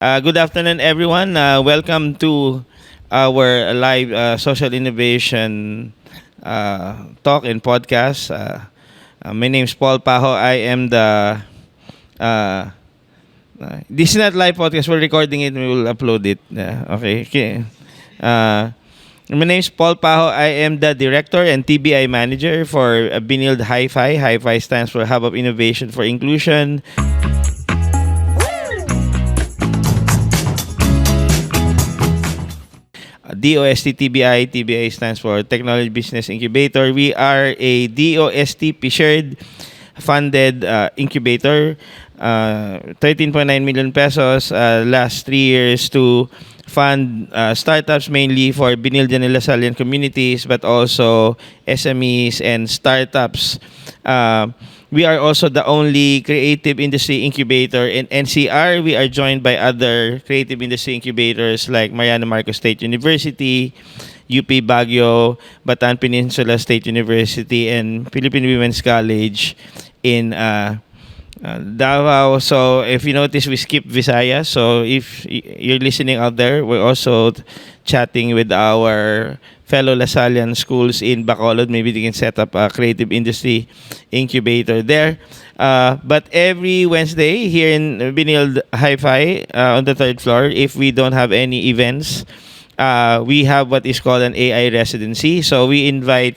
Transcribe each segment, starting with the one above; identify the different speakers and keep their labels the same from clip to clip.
Speaker 1: Good afternoon, everyone. Welcome to our live social innovation talk and podcast. My name is Paul Pajo. I am the. Uh, this is not live podcast. We're recording it. We will upload it. Okay. Uh, my name is Paul Pajo. I am the director and TBI manager for Benilde HIFI. HIFI stands for Hub of Innovation for Inclusion. TBI stands for Technology Business Incubator. We are a DOST shared funded incubator, 13.9 million pesos last 3 years to fund startups mainly for Benilde and Lasallian communities, but also SMEs and startups. We are also the only creative industry incubator in NCR. We are joined by other creative industry incubators like Mariano Marcos State University, UP Baguio, Bataan Peninsula State University, and Philippine Women's College in Davao. So if you notice, we skip Visayas. So if you're listening out there, we're also chatting with our fellow Lasallian schools in Bacolod. Maybe they can set up a creative industry incubator there. But every Wednesday here in Benilde Hi-Fi on the third floor, if we don't have any events, we have what is called an AI residency. So we invite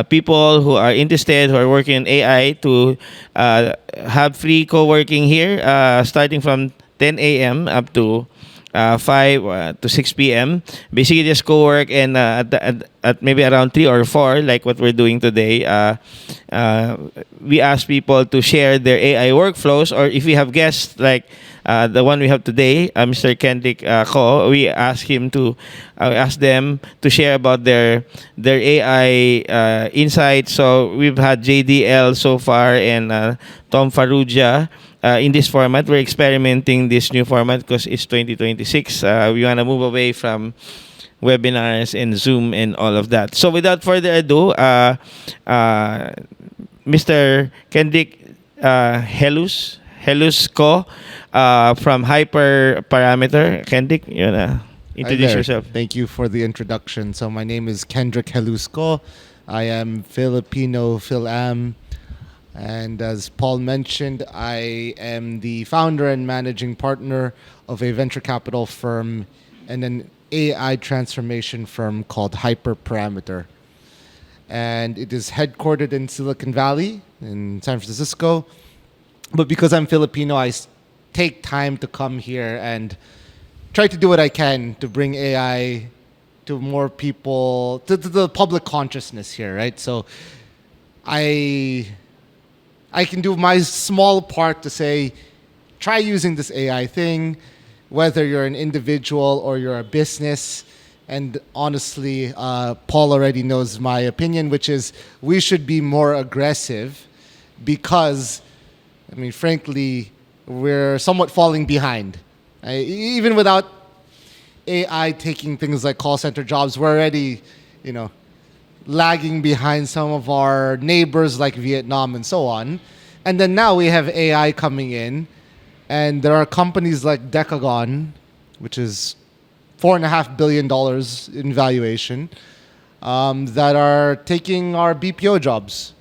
Speaker 1: people who are interested, who are working in AI, to have free co-working here, starting from 10 a.m. up to 5 to 6 p.m. Basically, just co-work and at maybe around 3 or 4, like what we're doing today, we ask people to share their AI workflows, or if we have guests like the one we have today, Mr. Kendrick we ask him to ask them to share about their AI insights. So we've had JDL so far and Tom Faruja. In this format, we're experimenting this new format because it's 2026. We want to move away from webinars and Zoom and all of that. So without further ado, Mr. Kendrick Geluz ko from Hyperparameter. Kendrick, you wanna introduce
Speaker 2: Hi there.
Speaker 1: yourself?
Speaker 2: Thank you for the introduction. So my name is Kendrick Geluz. I am Filipino Philam. And as Paul mentioned, I am the founder and managing partner of a venture capital firm and an AI transformation firm called Hyperparameter. And it is headquartered in Silicon Valley in San Francisco. But because I'm Filipino, take time to come here and try to do what I can to bring AI to more people, to the public consciousness here, right? So I can do my small part to say, try using this AI thing, whether you're an individual or you're a business. And honestly, Paul already knows my opinion, which is we should be more aggressive because, I mean, frankly, we're somewhat falling behind. Even without AI taking things like call center jobs, we're already, lagging behind some of our neighbors like Vietnam and so on. And then now we have AI coming in, and there are companies like Decagon, which is $4.5 billion in valuation, that are taking our BPO jobs.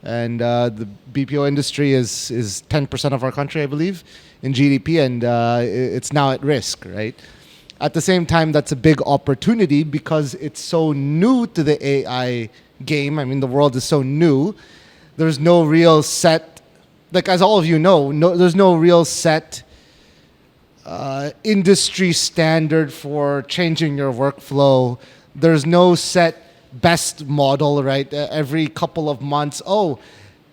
Speaker 2: And the BPO industry is 10% of our country, I believe, in GDP, and it's now at risk, right? At the same time, that's a big opportunity because it's so new to the AI game. I mean, the world is so new. There's no real set, like as all of you know, there's no real set industry standard for changing your workflow. There's no set best model, right? Every couple of months,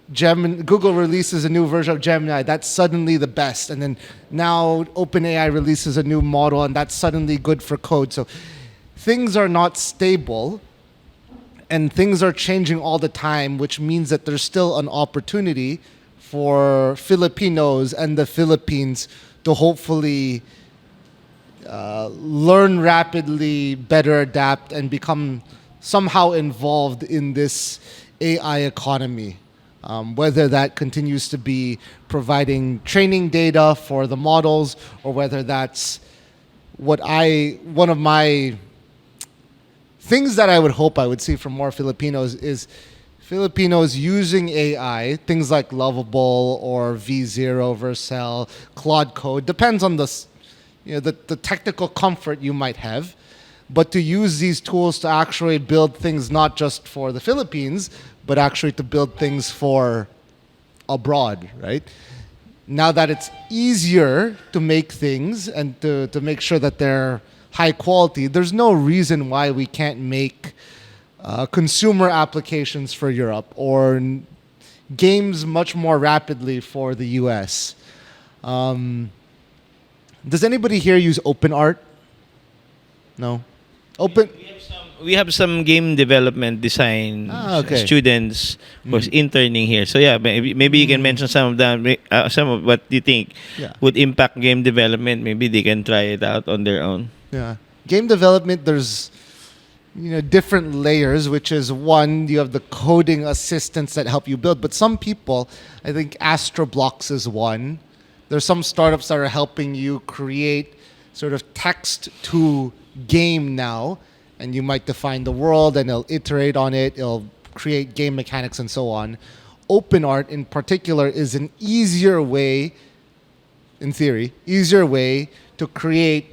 Speaker 2: Google releases a new version of Gemini, that's suddenly the best. And then now OpenAI releases a new model, and that's suddenly good for code. So things are not stable, and things are changing all the time, which means that there's still an opportunity for Filipinos and the Philippines to hopefully learn rapidly, better adapt, and become somehow involved in this AI economy. Whether that continues to be providing training data for the models, or whether that's one of my things that I would hope I would see from more Filipinos is Filipinos using AI, things like Lovable or V0, Vercel, Claude Code, depends on the technical comfort you might have, but to use these tools to actually build things not just for the Philippines, but actually to build things for abroad, right? Now that it's easier to make things and to make sure that they're high quality, there's no reason why we can't make consumer applications for Europe or games much more rapidly for the US. Does anybody here use OpenArt? No?
Speaker 1: We have some game development design
Speaker 2: okay.
Speaker 1: students who's interning here. So yeah, maybe you can mention some of them, some of what you think would impact game development. Maybe they can try it out on their own.
Speaker 2: Yeah, game development. There's different layers, which is one, you have the coding assistants that help you build. But some people, I think Astroblocks is one. There's some startups that are helping you create sort of text to game now. And you might define the world and it'll iterate on it. It'll create game mechanics and so on. OpenArt in particular is an easier way, in theory, to create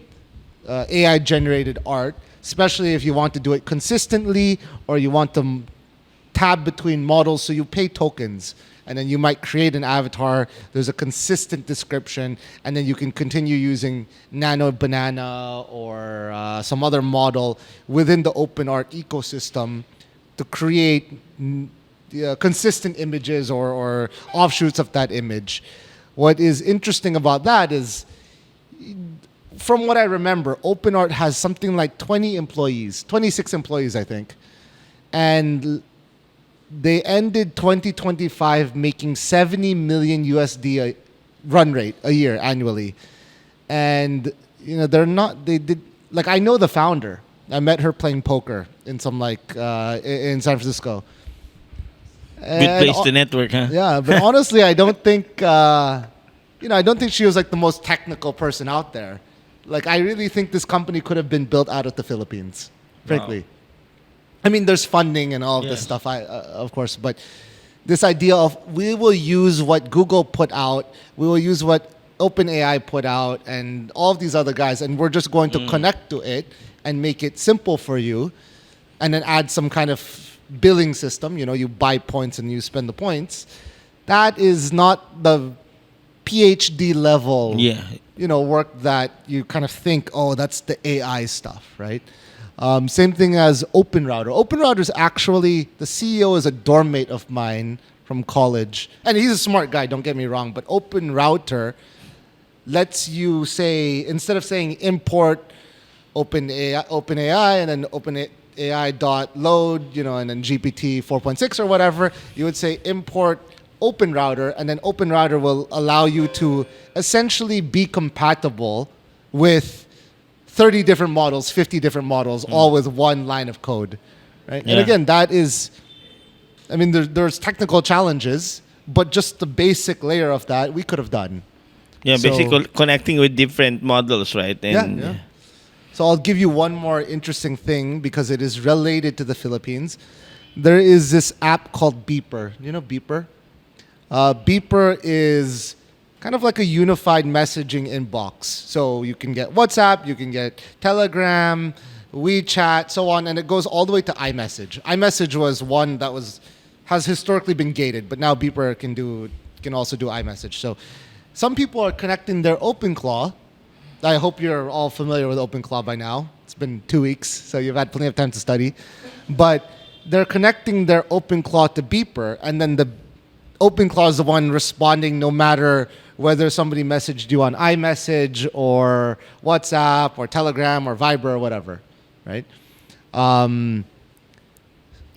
Speaker 2: AI-generated art, especially if you want to do it consistently or you want to tab between models. So you pay tokens and then you might create an avatar. There's a consistent description, and then you can continue using Nano Banana or some other model within the OpenArt ecosystem to create consistent images or offshoots of that image. What is interesting about that is, from what I remember, OpenArt has something like 26 employees, I think. And they ended 2025 making 70 million USD run rate a year annually. And they did, like, I know the founder. I met her playing poker in some in San Francisco.
Speaker 1: Good place to network, huh?
Speaker 2: Yeah, but honestly, I don't think I don't think she was like the most technical person out there. Like, I really think this company could have been built out of the Philippines, frankly. Wow. I mean, there's funding and all of this stuff, of course, but this idea of we will use what Google put out, we will use what OpenAI put out, and all of these other guys, and we're just going to connect to it and make it simple for you, and then add some kind of billing system. You buy points and you spend the points. That is not the PhD level, work that you kind of think, oh, that's the AI stuff, right? Same thing as OpenRouter. OpenRouter is actually, the CEO is a dorm mate of mine from college. And he's a smart guy, don't get me wrong. But OpenRouter lets you say, instead of saying import OpenAI and then OpenAI.load, and then GPT 4.6 or whatever, you would say import OpenRouter, and then OpenRouter will allow you to essentially be compatible with 30 different models, 50 different models, all with one line of code, right? Yeah. And again, that is, I mean, there's technical challenges, but just the basic layer of that we could have done.
Speaker 1: Yeah, basically connecting with different models, right? And
Speaker 2: yeah. So I'll give you one more interesting thing because it is related to the Philippines. There is this app called Beeper. You know Beeper? Beeper is kind of like a unified messaging inbox. So you can get WhatsApp, you can get Telegram, WeChat, so on, and it goes all the way to iMessage. iMessage was one that has historically been gated, but now Beeper can also do iMessage. So some people are connecting their OpenClaw. I hope you're all familiar with OpenClaw by now. It's been 2 weeks, so you've had plenty of time to study. But they're connecting their OpenClaw to Beeper, and then the OpenClaw is the one responding no matter whether somebody messaged you on iMessage or WhatsApp or Telegram or Viber or whatever, right?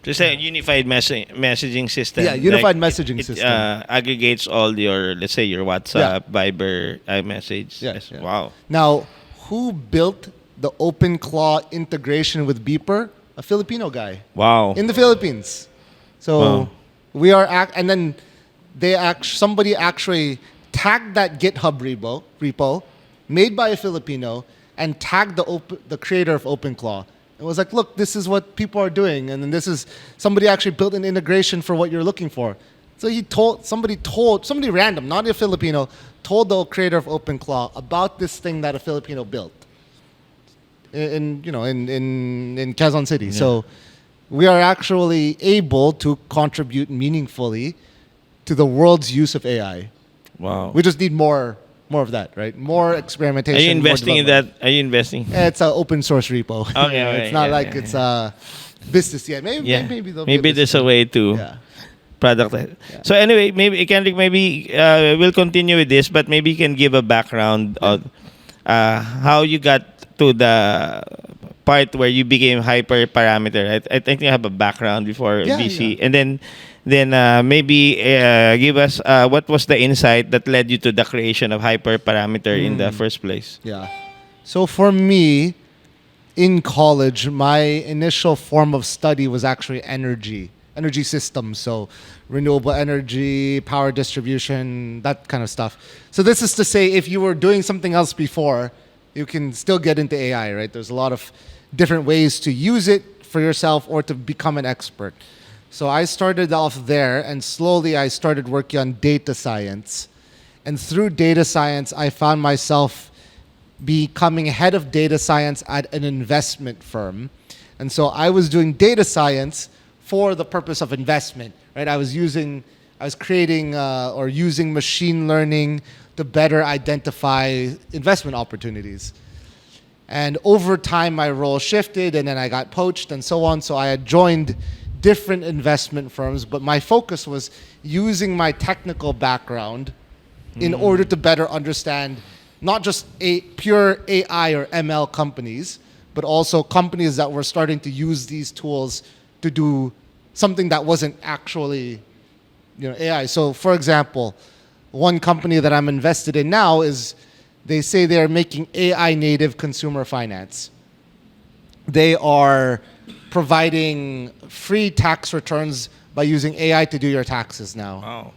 Speaker 1: Just a unified messaging system.
Speaker 2: Yeah, unified messaging system.
Speaker 1: Aggregates all your, let's say, your WhatsApp, Viber, iMessage.
Speaker 2: Yes.
Speaker 1: Wow.
Speaker 2: Now, who built the OpenClaw integration with Beeper? A Filipino guy.
Speaker 1: Wow.
Speaker 2: In the Philippines. So We are and then somebody actually tagged that GitHub repo made by a Filipino and tagged the creator of OpenClaw. It was like, look, this is what people are doing, and then somebody actually built an integration for what you're looking for. So somebody random, not a Filipino, told the creator of OpenClaw about this thing that a Filipino built in Quezon City. Yeah. So we are actually able to contribute meaningfully to the world's use of AI.
Speaker 1: Wow.
Speaker 2: We just need more of that, right? More experimentation.
Speaker 1: Are you investing in that? Are you investing?
Speaker 2: It's an open source repo.
Speaker 1: Okay,
Speaker 2: it's not it's a business yet.
Speaker 1: Maybe there's a way to product it.
Speaker 2: Yeah.
Speaker 1: So anyway, maybe Kendrick, we'll continue with this, but maybe you can give a background of how you got to the part where you became Hyperparameter. Right? I think you have a background before VC, and then maybe give us what was the insight that led you to the creation of Hyperparameter in the first place.
Speaker 2: Yeah. So for me, in college, my initial form of study was actually energy systems. So renewable energy, power distribution, that kind of stuff. So this is to say, if you were doing something else before, you can still get into AI, right? There's a lot of different ways to use it for yourself or to become an expert. So I started off there, and slowly I started working on data science. And through data science, I found myself becoming head of data science at an investment firm. And so I was doing data science for the purpose of investment, right? I was creating or using machine learning to better identify investment opportunities. And over time, my role shifted, and then I got poached and so on. So I had joined different investment firms, but my focus was using my technical background in order to better understand not just pure AI or ML companies, but also companies that were starting to use these tools to do something that wasn't actually AI. So for example, one company that I'm invested in now they say they're making AI native consumer finance. They are providing free tax returns by using AI to do your taxes now.
Speaker 1: Wow.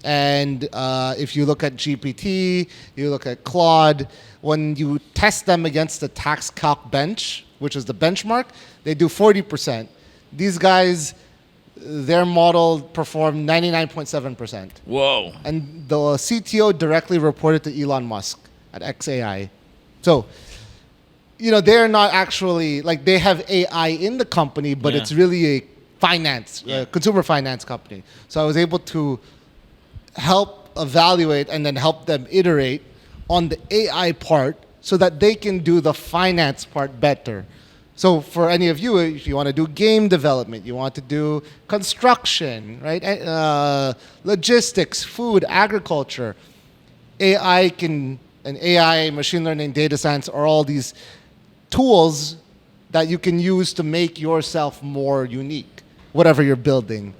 Speaker 2: And if you look at GPT, you look at Claude, when you test them against the tax calc bench, which is the benchmark, they do 40%. These guys, their model performed 99.7%.
Speaker 1: Whoa.
Speaker 2: And the CTO directly reported to Elon Musk at XAI. So, they're not actually, they have AI in the company, but it's really a consumer finance company. So I was able to help evaluate and then help them iterate on the AI part so that they can do the finance part better. So for any of you, if you want to do game development, you want to do construction, right? Logistics, food, agriculture, AI, machine learning, data science are all these tools that you can use to make yourself more unique, whatever you're building.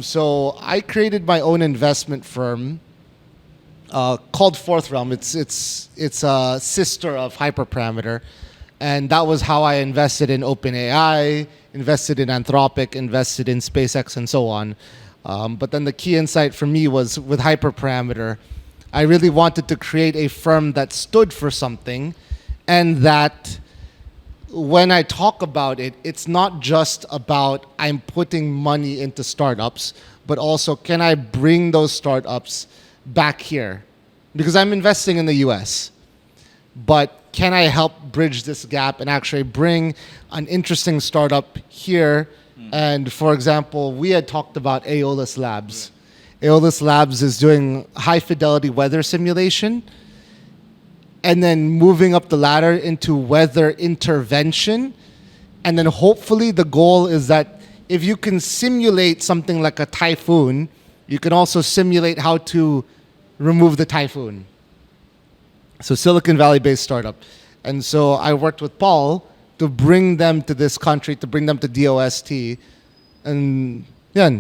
Speaker 2: So I created my own investment firm called Fourth Realm. It's a sister of Hyperparameter. And that was how I invested in OpenAI, invested in Anthropic, invested in SpaceX, and so on. But then the key insight for me was with Hyperparameter, I really wanted to create a firm that stood for something, and that when I talk about it, it's not just about I'm putting money into startups, but also can I bring those startups back here? Because I'm investing in the US, but can I help bridge this gap and actually bring an interesting startup here? And for example, we had talked about Aeolus Labs. Aeolus Labs is doing high fidelity weather simulation, and then moving up the ladder into weather intervention. And then hopefully the goal is that if you can simulate something like a typhoon, you can also simulate how to remove the typhoon. So Silicon Valley-based startup. And so I worked with Paul to bring them to this country, to bring them to DOST. And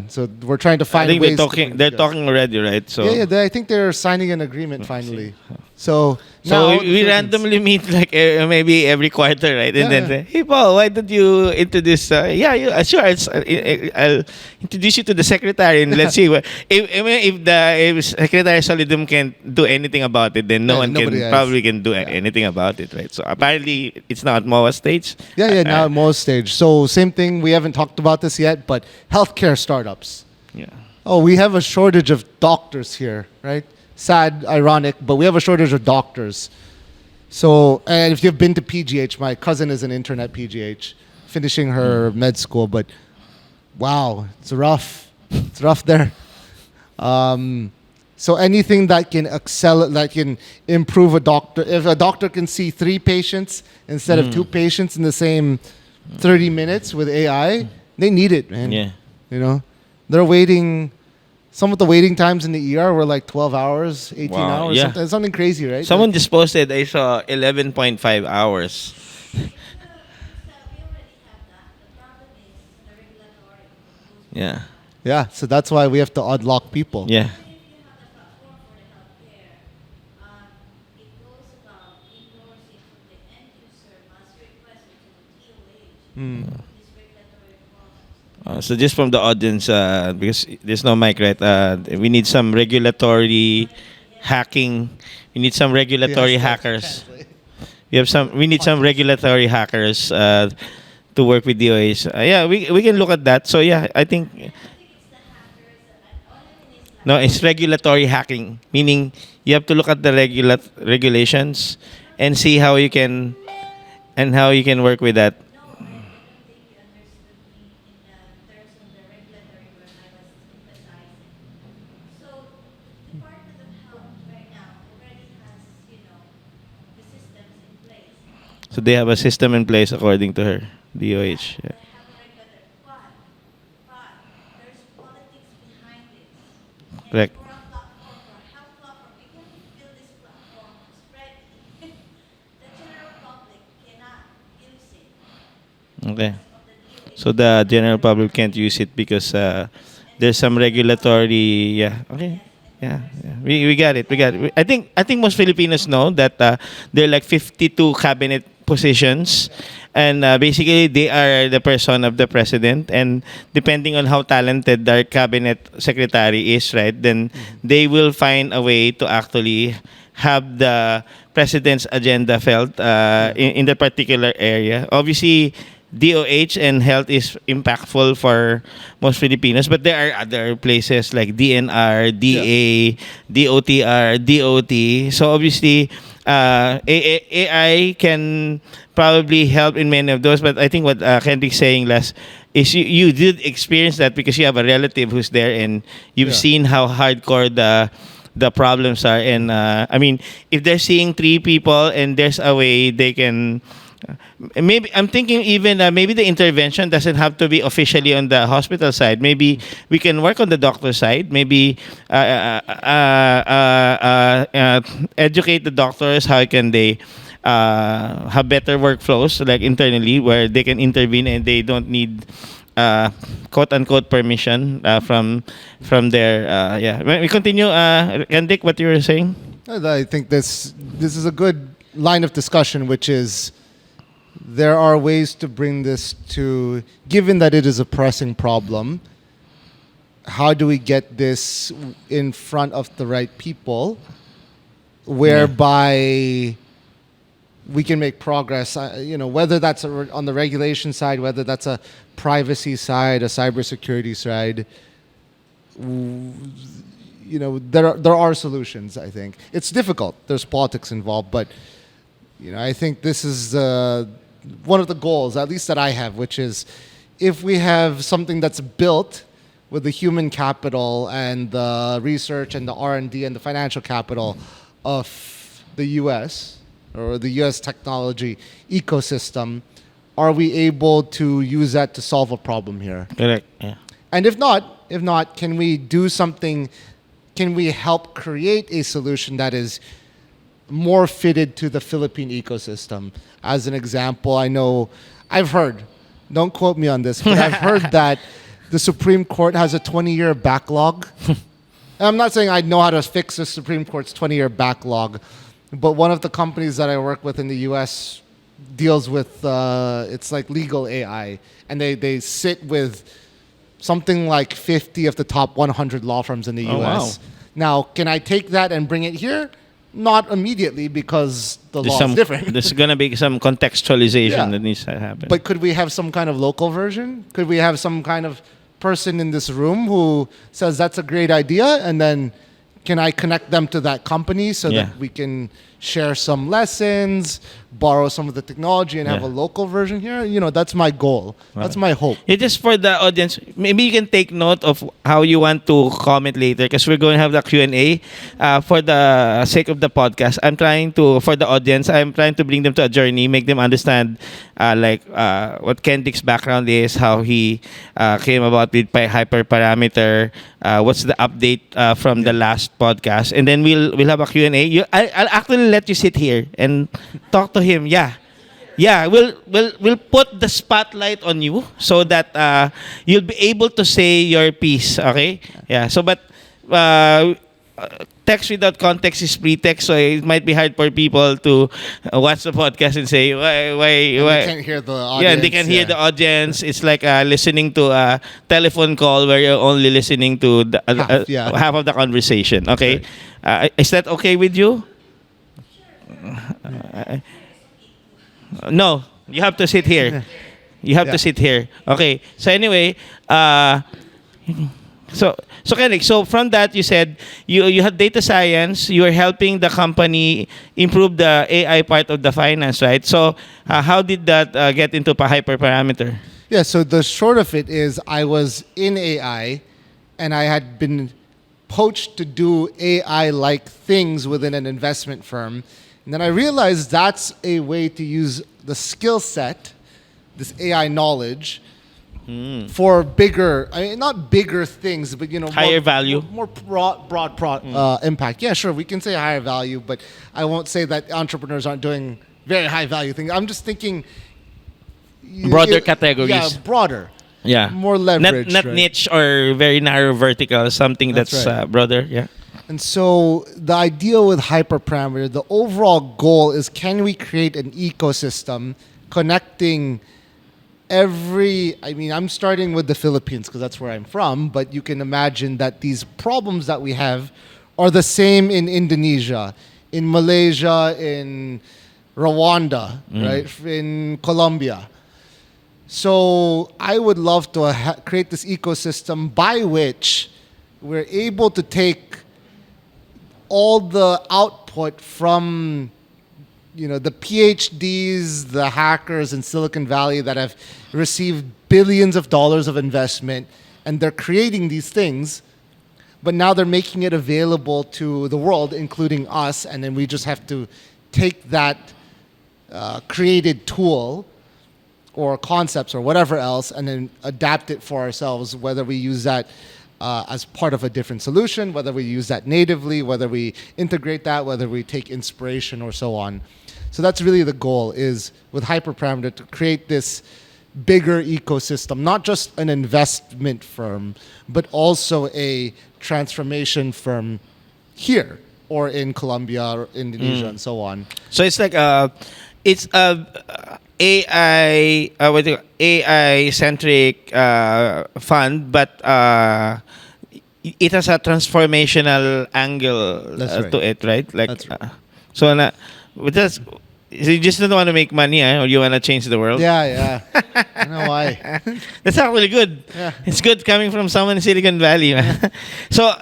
Speaker 2: so we're trying to find ways.
Speaker 1: They're talking already, right? So
Speaker 2: I think they're signing an agreement finally. So
Speaker 1: So
Speaker 2: Now, the
Speaker 1: we
Speaker 2: Philippines.
Speaker 1: randomly meet like maybe every quarter, right? And then
Speaker 2: Yeah.
Speaker 1: say, "Hey Paul, why don't you introduce?" Sure. I'll introduce you to the secretary, and let's see what if Secretary Solidum can't do anything about it, then no
Speaker 2: Yeah,
Speaker 1: one
Speaker 2: nobody
Speaker 1: can
Speaker 2: else.
Speaker 1: probably can do anything about it, right? So apparently it's now at MOA stage.
Speaker 2: Yeah, now
Speaker 1: Uh,
Speaker 2: at most stage. So same thing. We haven't talked about this yet, but healthcare startups.
Speaker 1: yeah.
Speaker 2: Oh, we have a shortage of doctors here, right? Sad, ironic, but we have a shortage of doctors. So, and if you've been to PGH, my cousin is an intern at PGH, finishing her med school, but wow, it's rough. It's rough there. So anything that can that can improve a doctor, if a doctor can see 3 patients instead of 2 patients in the same 30 minutes with AI, they need it, man.
Speaker 1: Yeah.
Speaker 2: You know, they're waiting. Some of the waiting times in the ER were like 12 hours, 18
Speaker 1: Wow,
Speaker 2: hours,
Speaker 1: yeah.
Speaker 2: something crazy, right?
Speaker 1: Someone just posted. I saw 11.5 hours. Yeah.
Speaker 2: Yeah, so that's why we have to unlock people.
Speaker 1: Yeah. So just from the audience, because there's no mic, right? We need some regulatory hacking. We need some regulatory
Speaker 2: Yes,
Speaker 1: hackers. We need some regulatory hackers to work with DOAs. Yeah, we can look at that. So yeah, I think no, it's regulatory hacking, meaning you have to look at the regulations and see how you can work with that. So they have a system in place according to her, DOH. Yeah. Correct. Okay. So the general public can't use it because there's some regulatory. Yeah. Okay. Yeah. We got it. We got it. I think most Filipinos know that there are like 52 cabinet positions, and basically they are the person of the president. And depending on how talented their cabinet secretary is, right, then they will find a way to actually have the president's agenda felt in the particular area. Obviously, DOH and health is impactful for most Filipinos, but there are other places like DNR, DA, DOTR, DOT. So obviously, AI can probably help in many of those. But I think what Kendrick's saying last is you did experience that because you have a relative who's there and you've seen how hardcore the problems are. And I mean, if they're seeing 3 people and there's a way they can. Maybe I'm thinking even maybe the intervention doesn't have to be officially on the hospital side. Maybe we can work on the doctor side. Maybe educate the doctors how can they have better workflows like internally where they can intervene and they don't need quote unquote permission from their yeah. We continue. Kendrick, what you were saying?
Speaker 2: I think this is a good line of discussion, which is there are ways to bring this to, given that it is a pressing problem, how do we get this in front of the right people whereby we can make progress, whether that's on the regulation side, whether that's a privacy side, a cybersecurity side. There are solutions, I think. It's difficult. There's politics involved, but I think this is one of the goals, at least that I have, which is if we have something that's built with the human capital and the research and the R&D and the financial capital of the U.S., or the U.S. technology ecosystem, are we able to use that to solve a problem here?
Speaker 1: Correct. Yeah.
Speaker 2: And if not, can we do something? Can we help create a solution that is more fitted to the Philippine ecosystem? As an example, I've heard, don't quote me on this, but I've heard that the Supreme Court has a 20-year backlog. And I'm not saying I know how to fix the Supreme Court's 20-year backlog, but one of the companies that I work with in the U.S. deals with it's like legal AI, and they sit with something like 50 of the top 100 law firms in the
Speaker 1: Oh,
Speaker 2: U.S.
Speaker 1: wow.
Speaker 2: Now, can I take that and bring it here? Not immediately, because the law
Speaker 1: Some
Speaker 2: is different.
Speaker 1: There's gonna be some contextualization
Speaker 2: Yeah.
Speaker 1: that needs to happen.
Speaker 2: But could we have some kind of local version? Could we have some kind of person in this room who says that's a great idea, and then can I connect them to that company so
Speaker 1: Yeah.
Speaker 2: that we can share some lessons, borrow some of the technology, and have
Speaker 1: Yeah.
Speaker 2: a local version here? That's my goal. That's my hope.
Speaker 1: It is for the audience. Maybe you can take note of how you want to comment later, because we're going to have the Q&A. For the sake of the podcast, for the audience, I'm trying to bring them to a journey, make them understand what Kendrick's background is, how he came about with Hyperparameter, what's the update from the last podcast, and then we'll have a Q&A. I'll actually let you sit here and talk to him. Yeah, we'll put the spotlight on you so that you'll be able to say your piece. Okay? Yeah. So, but text without context is pretext, so it might be hard for people to watch the podcast and say why.
Speaker 2: They can't hear the audience.
Speaker 1: Yeah, they can hear the audience. It's like listening to a telephone call where you're only listening to half of the conversation. Okay, is that okay with you? No, you have to sit here. You have to sit here. Okay. So anyway, so Kendrick, so from that you said you had data science. You were helping the company improve the AI part of the finance, right? So how did that get into Hyperparameter?
Speaker 2: Yeah, so the short of it is I was in AI, and I had been poached to do AI-like things within an investment firm. And then I realized that's a way to use the skill set, this AI knowledge, for bigger, not bigger things, but
Speaker 1: Higher value.
Speaker 2: more broad impact. Yeah, sure, we can say higher value, but I won't say that entrepreneurs aren't doing very high value things. I'm just thinking
Speaker 1: Broader categories.
Speaker 2: Yeah, broader.
Speaker 1: Yeah.
Speaker 2: More leverage.
Speaker 1: Not
Speaker 2: right?
Speaker 1: niche or very narrow vertical, something that's
Speaker 2: right.
Speaker 1: broader. Yeah.
Speaker 2: And so the idea with Hyperparameter, the overall goal is, can we create an ecosystem connecting I'm starting with the Philippines because that's where I'm from, but you can imagine that these problems that we have are the same in Indonesia, in Malaysia, in Rwanda, right? In Colombia. So I would love to create this ecosystem by which we're able to take all the output from the PhDs, the hackers in Silicon Valley that have received billions of dollars of investment, and they're creating these things, but now they're making it available to the world, including us, and then we just have to take that created tool or concepts or whatever else and then adapt it for ourselves, whether we use that as part of a different solution, whether we use that natively, whether we integrate that, whether we take inspiration or so on. So that's really the goal, is with Hyperparameter to create this bigger ecosystem, not just an investment firm, but also a transformation firm here or in Colombia or Indonesia and so on.
Speaker 1: So it's like it's a AI centric fund, but it has a transformational angle
Speaker 2: That's
Speaker 1: to it, right? Like
Speaker 2: That's right.
Speaker 1: you just don't want to make money, or you want to change the world?
Speaker 2: Yeah. I know why.
Speaker 1: That's actually good.
Speaker 2: Yeah.
Speaker 1: It's good coming from someone in Silicon Valley, man. So,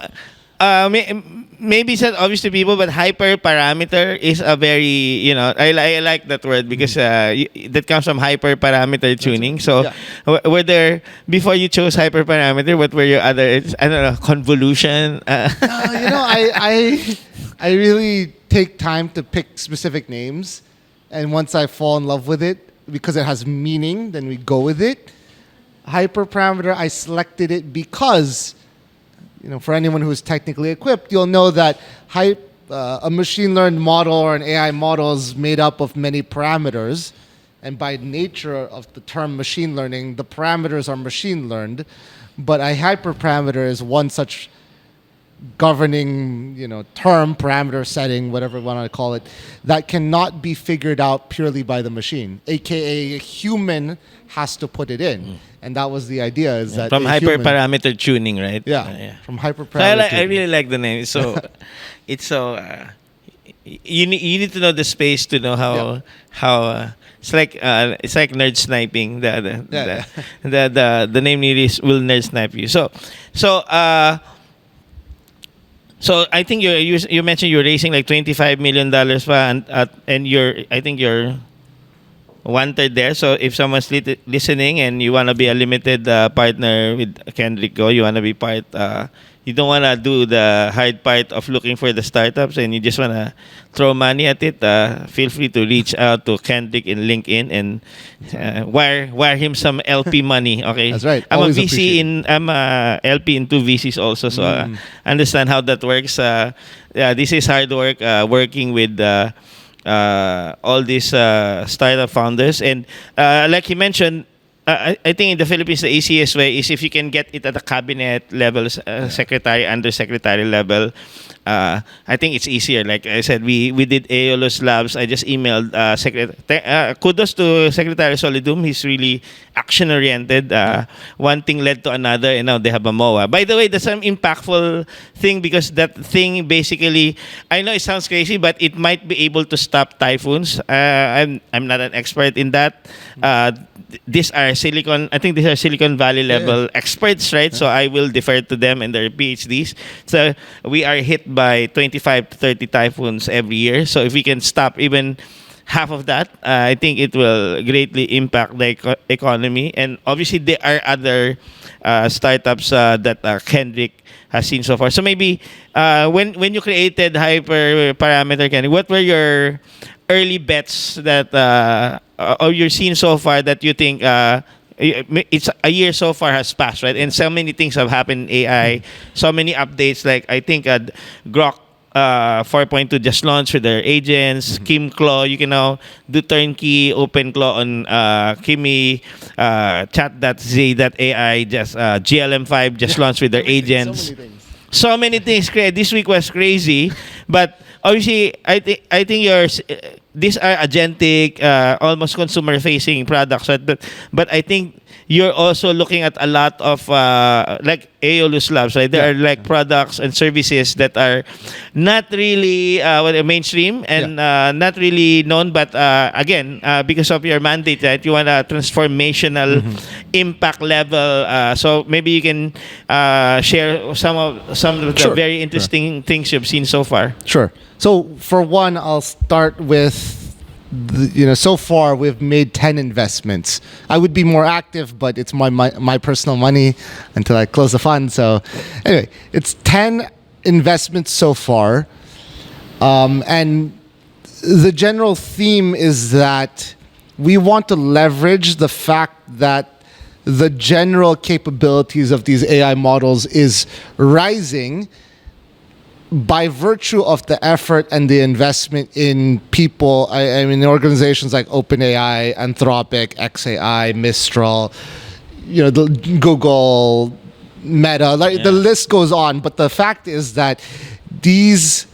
Speaker 1: maybe it's not obvious to people, but hyperparameter is a very, I like that word because that comes from hyperparameter tuning. So, were there, before you chose hyperparameter, what were your other, I don't know, convolution?
Speaker 2: I really take time to pick specific names, and once I fall in love with it, because it has meaning, then we go with it. Hyperparameter, I selected it because, for anyone who's technically equipped, you'll know that a machine learned model or an AI model is made up of many parameters. And by nature of the term machine learning, the parameters are machine learned. But a hyperparameter is one such governing, term, parameter setting, whatever you want to call it, that cannot be figured out purely by the machine, aka a human has to put it in. And that was the idea, is that
Speaker 1: from
Speaker 2: a human-
Speaker 1: hyperparameter tuning, right?
Speaker 2: from
Speaker 1: So
Speaker 2: hyperparameter.
Speaker 1: I really like the name. So it's so you need to know the space to know how it's like nerd sniping. The name really will nerd snipe you. So I think you mentioned you're raising like $25 million pa, and you're 1/3 there. So if someone's listening and you want to be a limited partner with Kendrick Go, you want to be part. You don't want to do the hard part of looking for the startups, and you just want to throw money at it. Feel free to reach out to Kendrick in LinkedIn and wire him some LP money. Okay,
Speaker 2: That's right.
Speaker 1: I'm
Speaker 2: Always
Speaker 1: a VC
Speaker 2: appreciate
Speaker 1: in. I'm a LP in 2 VCs also, so understand how that works. This is hard work. Working with. All these startup founders, and like he mentioned, I think in the Philippines the easiest way is if you can get it at the cabinet level, secretary, undersecretary level. I think it's easier. Like I said, we did Aeolus Labs. I just emailed kudos to Secretary Solidum. He's really action oriented. One thing led to another, and now they have a MOA. By the way, that's an impactful thing, because that thing basically, I know it sounds crazy, but it might be able to stop typhoons. I'm not an expert in that. These are Silicon Valley level experts, right? So I will defer to them and their PhDs. So we are hit by 25 to 30 typhoons every year. So if we can stop even half of that, I think it will greatly impact the economy. And obviously there are other startups that Kendrick has seen so far. So maybe when you created Hyperparameter, Kendrick, what were your early bets that or you're seeing so far that you think it's a year so far has passed, right? And so many things have happened in AI, so many updates. Like I think Grok 4.2 just launched with their agents. Kim Claw, you can now do turnkey open claw on Kimi. Chat.z.ai just GLM5 just launched with their agents. So many things. This week was crazy, but obviously, I think these are agentic, almost consumer-facing products. Right? But I think you're also looking at a lot of like Aeolus Labs. Right? There are like products and services that are not really mainstream and not really known. But again, because of your mandate, right, you want a transformational impact level. So maybe you can share some of the very interesting things you've seen so far.
Speaker 2: Sure. So for one, I'll start with, so far we've made 10 investments. I would be more active, but it's my personal money until I close the fund. So anyway, it's 10 investments so far. And the general theme is that we want to leverage the fact that the general capabilities of these AI models is rising by virtue of the effort and the investment in people. I mean, organizations like OpenAI, Anthropic, XAI, Mistral, the Google, Meta, the list goes on. But the fact is that these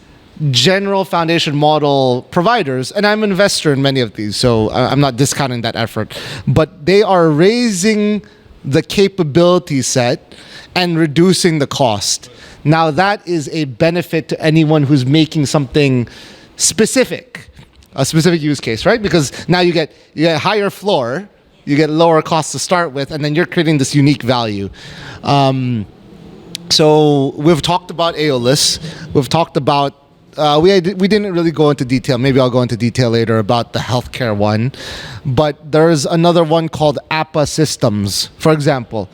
Speaker 2: general foundation model providers, and I'm an investor in many of these, so I'm not discounting that effort, but they are raising the capability set and reducing the cost. Now that is a benefit to anyone who's making something specific, a specific use case, right? Because now you get higher floor, you get lower cost to start with, and then you're creating this unique value. So we've talked about Aeolus. We've talked about we didn't really go into detail. Maybe I'll go into detail later about the healthcare one. But there's another one called APA Systems, for example.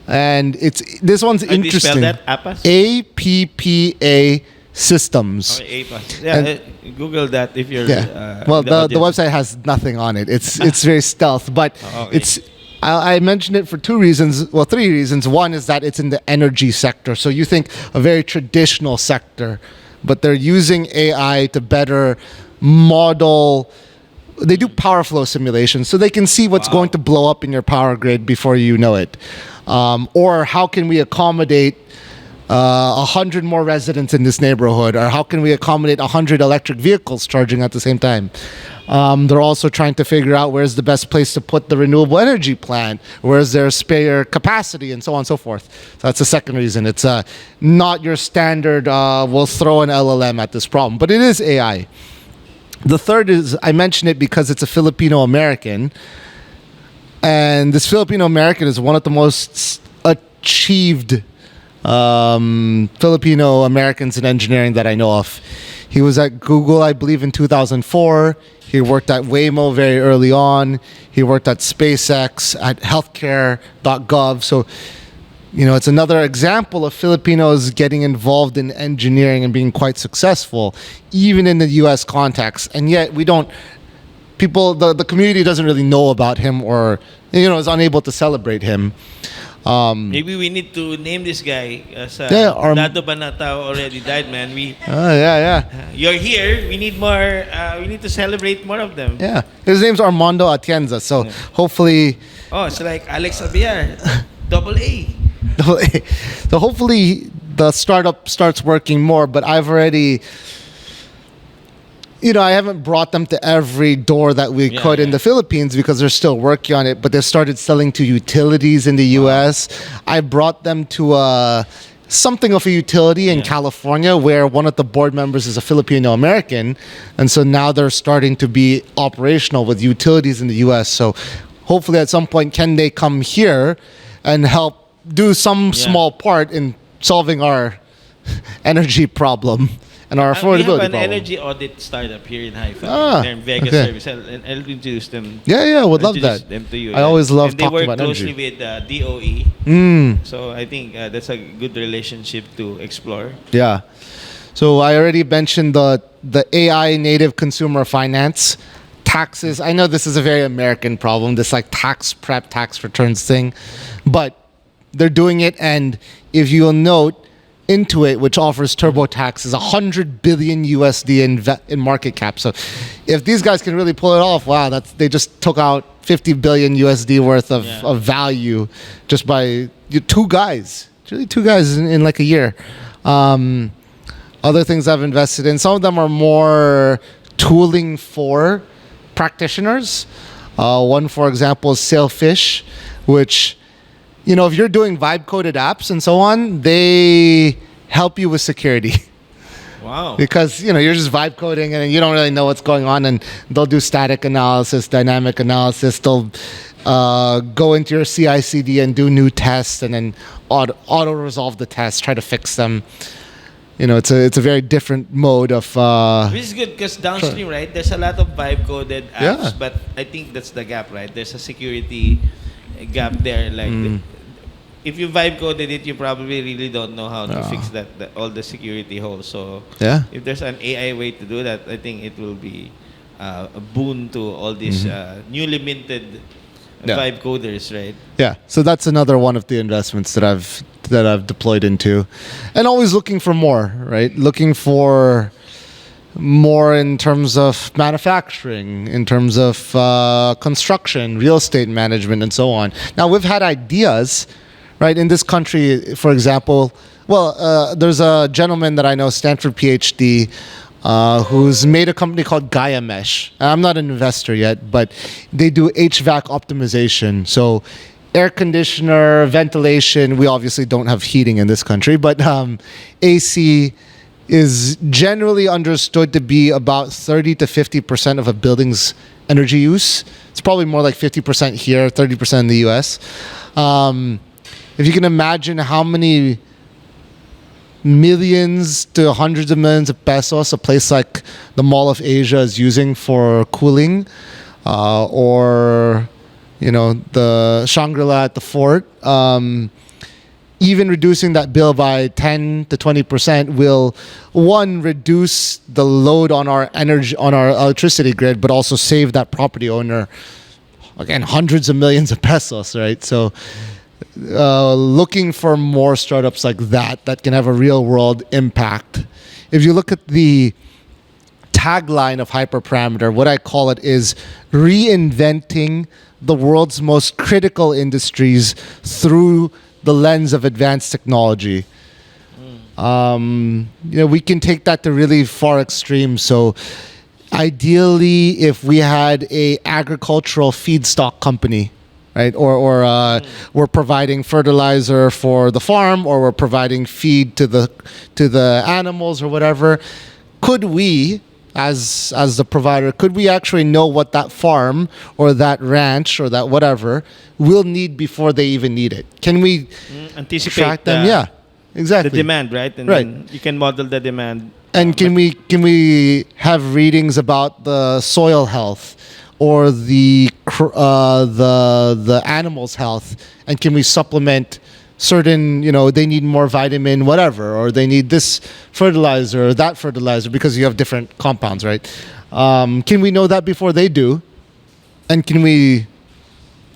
Speaker 2: And this one's interesting.
Speaker 1: Do you spell that? APA?
Speaker 2: APPA Systems.
Speaker 1: Okay, APA. Yeah, Google that if you're.
Speaker 2: Well, the website has nothing on it. It's very stealth, but it's. I mentioned it for 2 reasons. Well, 3 reasons. One is that it's in the energy sector, so you think a very traditional sector, but they're using AI to better model. They do power flow simulations, so they can see what's going to blow up in your power grid before you know it. Or how can we accommodate 100 more residents in this neighborhood, or how can we accommodate 100 electric vehicles charging at the same time? They're also trying to figure out where's the best place to put the renewable energy plant, where's their spare capacity, and so on and so forth. So that's the second reason. It's not your standard, we'll throw an LLM at this problem, but it is AI. The third is, I mention it because it's a Filipino-American, and this Filipino-American is one of the most achieved Filipino-Americans in engineering that I know of. He was at Google, I believe, in 2004. He worked at Waymo very early on. He worked at SpaceX, at healthcare.gov. So, it's another example of Filipinos getting involved in engineering and being quite successful, even in the U.S. context. And yet the community doesn't really know about him, or, is unable to celebrate him.
Speaker 1: Maybe we need to name this guy as Dado Banatao already died, man. You're here. We need more. We need to celebrate more of them.
Speaker 2: Yeah, his name's Armando Atienza. So hopefully.
Speaker 1: Oh, it's like Alex Abiar, double A.
Speaker 2: So hopefully the startup starts working more. But I've already. I haven't brought them to every door that we could in the Philippines because they're still working on it, but they've started selling to utilities in the US. I brought them to something of a utility in California where one of the board members is a Filipino-American, and so now they're starting to be operational with utilities in the US. So hopefully at some point, can they come here and help do some small part in solving our energy problem? And our affordability
Speaker 1: we have an
Speaker 2: problem.
Speaker 1: energy audit startup here in HIFI. They're in Vegas service. I'll introduce them.
Speaker 2: Would love that.
Speaker 1: Them to you.
Speaker 2: I always love talking about
Speaker 1: energy. They work closely with DOE. So I think that's a good relationship to explore.
Speaker 2: Yeah. So I already mentioned the AI native consumer finance. Taxes. I know this is a very American problem, this like tax prep, tax returns thing. But they're doing it, and if you'll note, Intuit, which offers TurboTax, is $100 billion USD in market cap. So, if these guys can really pull it off, wow, they just took out 50 billion USD worth of value just by two guys. It's really two guys in like a year. Other things I've invested in, some of them are more tooling for practitioners. One, for example, is Sailfish, which if you're doing vibe-coded apps and so on, they help you with security.
Speaker 1: Wow.
Speaker 2: Because, you're just vibe coding and you don't really know what's going on, and they'll do static analysis, dynamic analysis. They'll go into your CI/CD and do new tests and then auto-resolve the tests, try to fix them. It's a very different mode of...
Speaker 1: Which is good because downstream, right, there's a lot of vibe-coded apps, but I think that's the gap, right? There's a security gap there. Like, if you vibe coded it, you probably really don't know how to fix all the security holes. So if there's an AI way to do that, I think it will be a boon to all these newly minted vibe coders, right?
Speaker 2: Yeah. So that's another one of the investments that I've deployed into, and always looking for more, right? Looking for more in terms of manufacturing, in terms of construction, real estate management, and so on. Now, we've had ideas, right, in this country, for example. Well, there's a gentleman that I know, Stanford PhD, who's made a company called Gaia Mesh. I'm not an investor yet, but they do HVAC optimization. So air conditioner, ventilation. We obviously don't have heating in this country, but AC is generally understood to be about 30 to 50% of a building's energy use. It's probably more like 50% here, 30% in the US. If you can imagine how many millions to hundreds of millions of pesos a place like the Mall of Asia is using for cooling, or the Shangri-La at the fort, even reducing that bill by 10 to 20% will, one, reduce the load on our energy, on our electricity grid, but also save that property owner, again, hundreds of millions of pesos, right? So looking for more startups like that can have a real world impact. If you look at the tagline of Hyperparameter, what I call it is reinventing the world's most critical industries through the lens of advanced technology. We can take that to really far extremes. So ideally, if we had a agricultural feedstock company, right, or we're providing fertilizer for the farm, or we're providing feed to the animals or whatever, could we, as the provider, could we actually know what that farm or that ranch or that whatever will need before they even need it? Can we
Speaker 1: Anticipate
Speaker 2: track them? Yeah, exactly.
Speaker 1: the demand, right? And
Speaker 2: Right.
Speaker 1: then you can model the demand.
Speaker 2: And can we have readings about the soil health or the animals' health, and can we supplement certain, they need more vitamin whatever, or they need this fertilizer or that fertilizer because you have different compounds, right? Can we know that before they do, and can we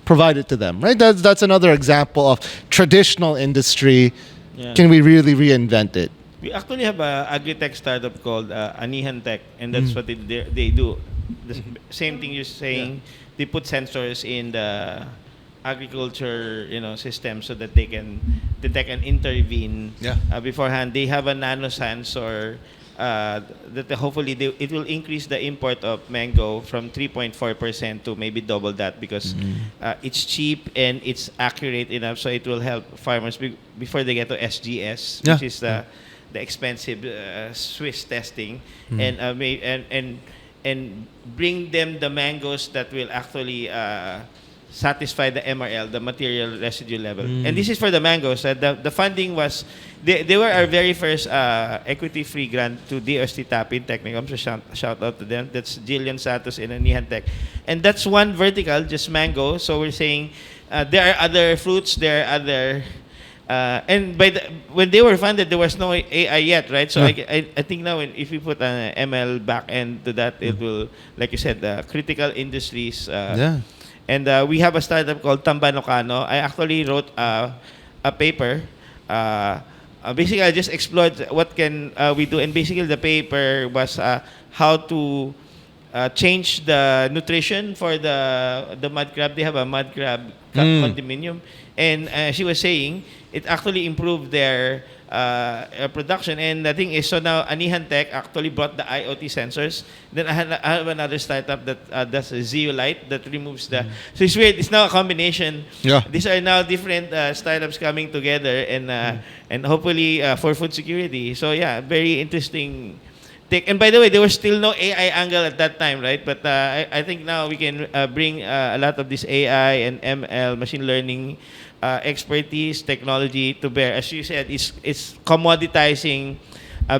Speaker 2: provide it to them, right? That's another example of traditional industry.
Speaker 1: Yeah.
Speaker 2: Can we really reinvent it?
Speaker 1: We actually have a agri-tech startup called Anihan Tech, and that's what they do. The same thing you're saying. They put sensors in the agriculture, system, so that they can detect and intervene beforehand. They have a nano sensor that hopefully it will increase the import of mango from 3.4% to maybe double that, because it's cheap and it's accurate enough, so it will help farmers before they get to SGS, which is the expensive Swiss testing, and bring them the mangoes that will actually satisfy the MRL, the material residue level. And this is for the mangoes. The funding was, they were our very first equity-free grant to DOST Tapin Technicum, so shout out to them. That's Jillian Santos and Anihan Tech. And that's one vertical, just mango. So we're saying there are other fruits, there are other... and when they were funded, there was no AI yet, right? So I think now if we put an ML back end to that, it will, like you said, critical industries. And we have a startup called Tambanocano. I actually wrote a paper. Basically, I just explored what can we do. And basically, the paper was how to change the nutrition for the mud crab. They have a mud crab condominium. And she was saying it actually improved their production. And the thing is, so now Anihan Tech actually brought the IoT sensors. Then I have another startup that does a zeolite that removes the... So it's weird. It's now a combination.
Speaker 2: Yeah.
Speaker 1: These are now different startups coming together, and hopefully for food security. So yeah, very interesting. And by the way, there was still no AI angle at that time, right? But I think now we can bring a lot of this AI and ML, machine learning expertise, technology to bear. As you said, it's commoditizing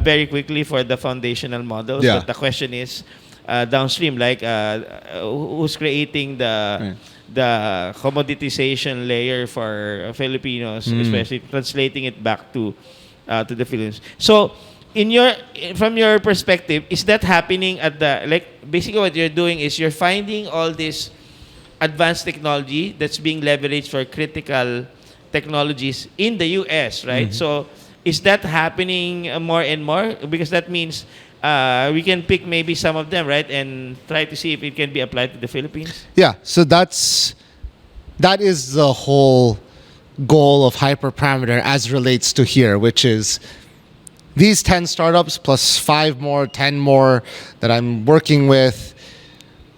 Speaker 1: very quickly for the foundational models.
Speaker 2: Yeah.
Speaker 1: But the question is downstream, like who's creating the commoditization layer for Filipinos, especially translating it back to the Philippines. So, from your perspective, is that happening at basically what you're doing is you're finding all this advanced technology that's being leveraged for critical technologies in the US, right? So is that happening more and more? Because that means we can pick maybe some of them, right? And try to see if it can be applied to the Philippines.
Speaker 2: Yeah, so that is the whole goal of Hyperparameter as relates to here, which is these 10 startups plus 5 more, 10 more that I'm working with.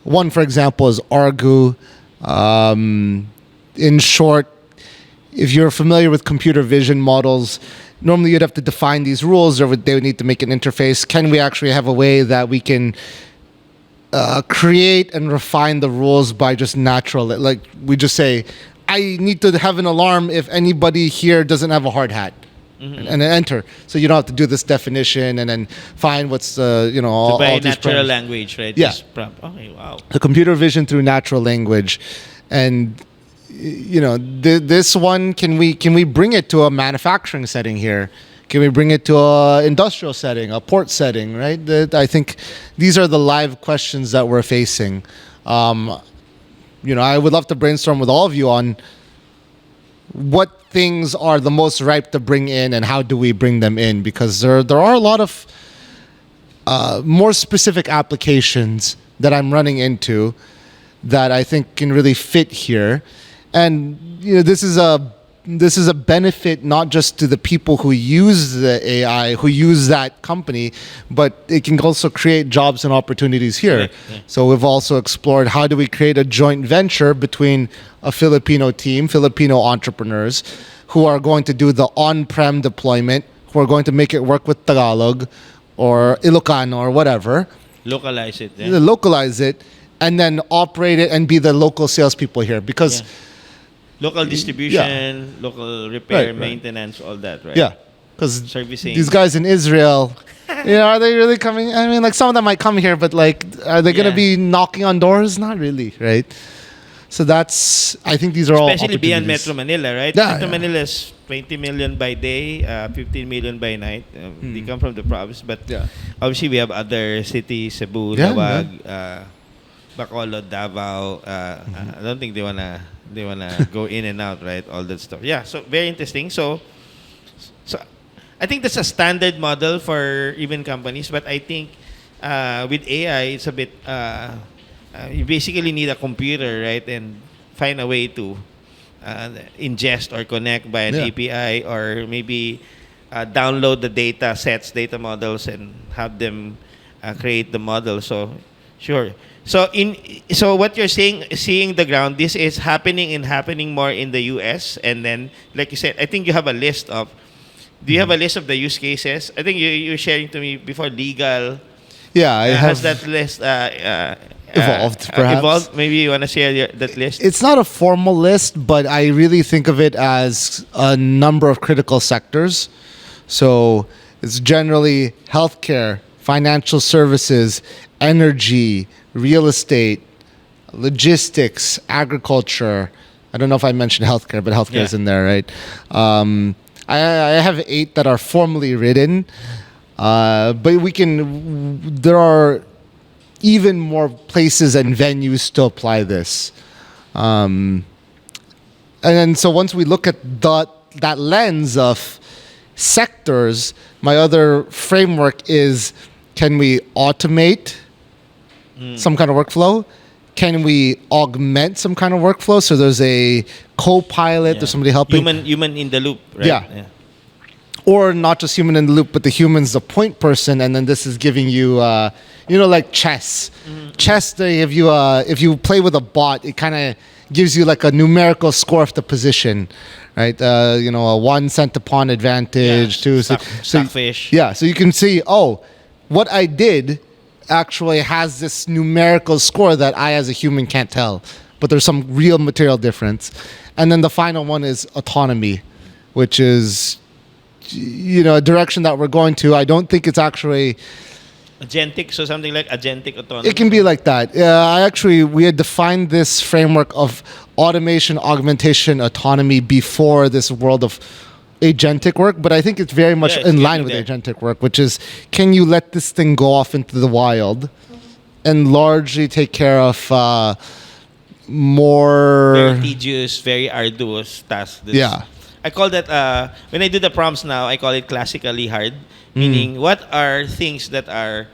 Speaker 2: One, for example, is Argu. In short, if you're familiar with computer vision models, normally you'd have to define these rules, or they would need to make an interface. Can we actually have a way that we can create and refine the rules by just natural? Like we just say, I need to have an alarm if anybody here doesn't have a hard hat. And then enter. So you don't have to do this definition and then find what's all
Speaker 1: by
Speaker 2: these
Speaker 1: natural
Speaker 2: parameters.
Speaker 1: language, right?
Speaker 2: Yeah.
Speaker 1: Okay, wow.
Speaker 2: The computer vision through natural language, and this one, can we bring it to a manufacturing setting here? Can we bring it to a industrial setting, a port setting, right? I think these are the live questions that we're facing. I would love to brainstorm with all of you on what things are the most ripe to bring in and how do we bring them in, because there are a lot of more specific applications that I'm running into that I think can really fit here. And this is a this is a benefit not just to the people who use the AI, who use that company, but it can also create jobs and opportunities here.
Speaker 1: Correct, yeah.
Speaker 2: So we've also explored how do we create a joint venture between a Filipino team, Filipino entrepreneurs, who are going to do the on-prem deployment, who are going to make it work with Tagalog or Ilocano or whatever,
Speaker 1: Localize it. Yeah.
Speaker 2: localize it, and then operate it and be the local salespeople here. Because
Speaker 1: Yeah. Local distribution, local repair,
Speaker 2: Right.
Speaker 1: maintenance, all that, right?
Speaker 2: yeah, because
Speaker 1: Servicing.
Speaker 2: these guys in Israel, are they really coming? I mean, like some of them might come here, but like, are they going to
Speaker 1: Yeah.
Speaker 2: be knocking on doors? Not really, right? So I think these are all
Speaker 1: Especially beyond
Speaker 2: opportunities.
Speaker 1: Metro Manila, right?
Speaker 2: Yeah,
Speaker 1: Metro
Speaker 2: yeah.
Speaker 1: Manila is 20 million by day, 15 million by night. They come from the province, but
Speaker 2: Yeah.
Speaker 1: obviously we have other cities, Cebu,
Speaker 2: Yeah,
Speaker 1: Lawag, Bacolod, Davao. I don't think they wanna go in and out, right? All that stuff. Yeah, so very interesting. So I think that's a standard model for even companies, but I think with AI, it's a bit. You basically need a computer, right, and find a way to ingest or connect by an
Speaker 2: Yeah.
Speaker 1: API, or maybe download the data sets, data models, and have them create the model. So, sure. So what you're saying, seeing the ground, this is happening more in the US, and then, like you said, I think you have a list of. Do you have a list of the use cases? I think you're sharing to me before legal.
Speaker 2: Yeah, I have
Speaker 1: Has that list
Speaker 2: evolved, perhaps.
Speaker 1: Evolved? Maybe you want to share that list?
Speaker 2: It's not a formal list, but I really think of it as a number of critical sectors. So it's generally healthcare, financial services, energy, real estate, logistics, agriculture. I don't know if I mentioned healthcare, but healthcare is
Speaker 1: Yeah.
Speaker 2: in there, right? I have 8 that are formally written, but there are even more places and venues to apply this. And then so once we look at that lens of sectors, my other framework is, can we automate some kind of workflow? Can we augment some kind of workflow? So there's a co-pilot or somebody helping.
Speaker 1: Human in the loop, right?
Speaker 2: Yeah. Or not just human in the loop, but the human's the point person, and then this is giving you, like chess. Chess, they give you if you play with a bot, it kind of gives you like a numerical score of the position, right? A 1 cent upon advantage,
Speaker 1: Yeah,
Speaker 2: 2.
Speaker 1: stockfish.
Speaker 2: Yeah, so you can see, what I did actually has this numerical score that I as a human can't tell, but there's some real material difference. And then the final one is autonomy, which is a direction that we're going to. I don't think it's actually
Speaker 1: Agentic, so something like agentic autonomy.
Speaker 2: it can be like that. We had defined this framework of automation, augmentation, autonomy before this world of agentic work, but I think it's very much
Speaker 1: it's
Speaker 2: in line with
Speaker 1: getting
Speaker 2: agentic work, which is, can you let this thing go off into the wild and largely take care of more
Speaker 1: Very tedious, very arduous task.
Speaker 2: Yeah.
Speaker 1: I call that, when I do the prompts now, I call it classically hard. Meaning, what are things that are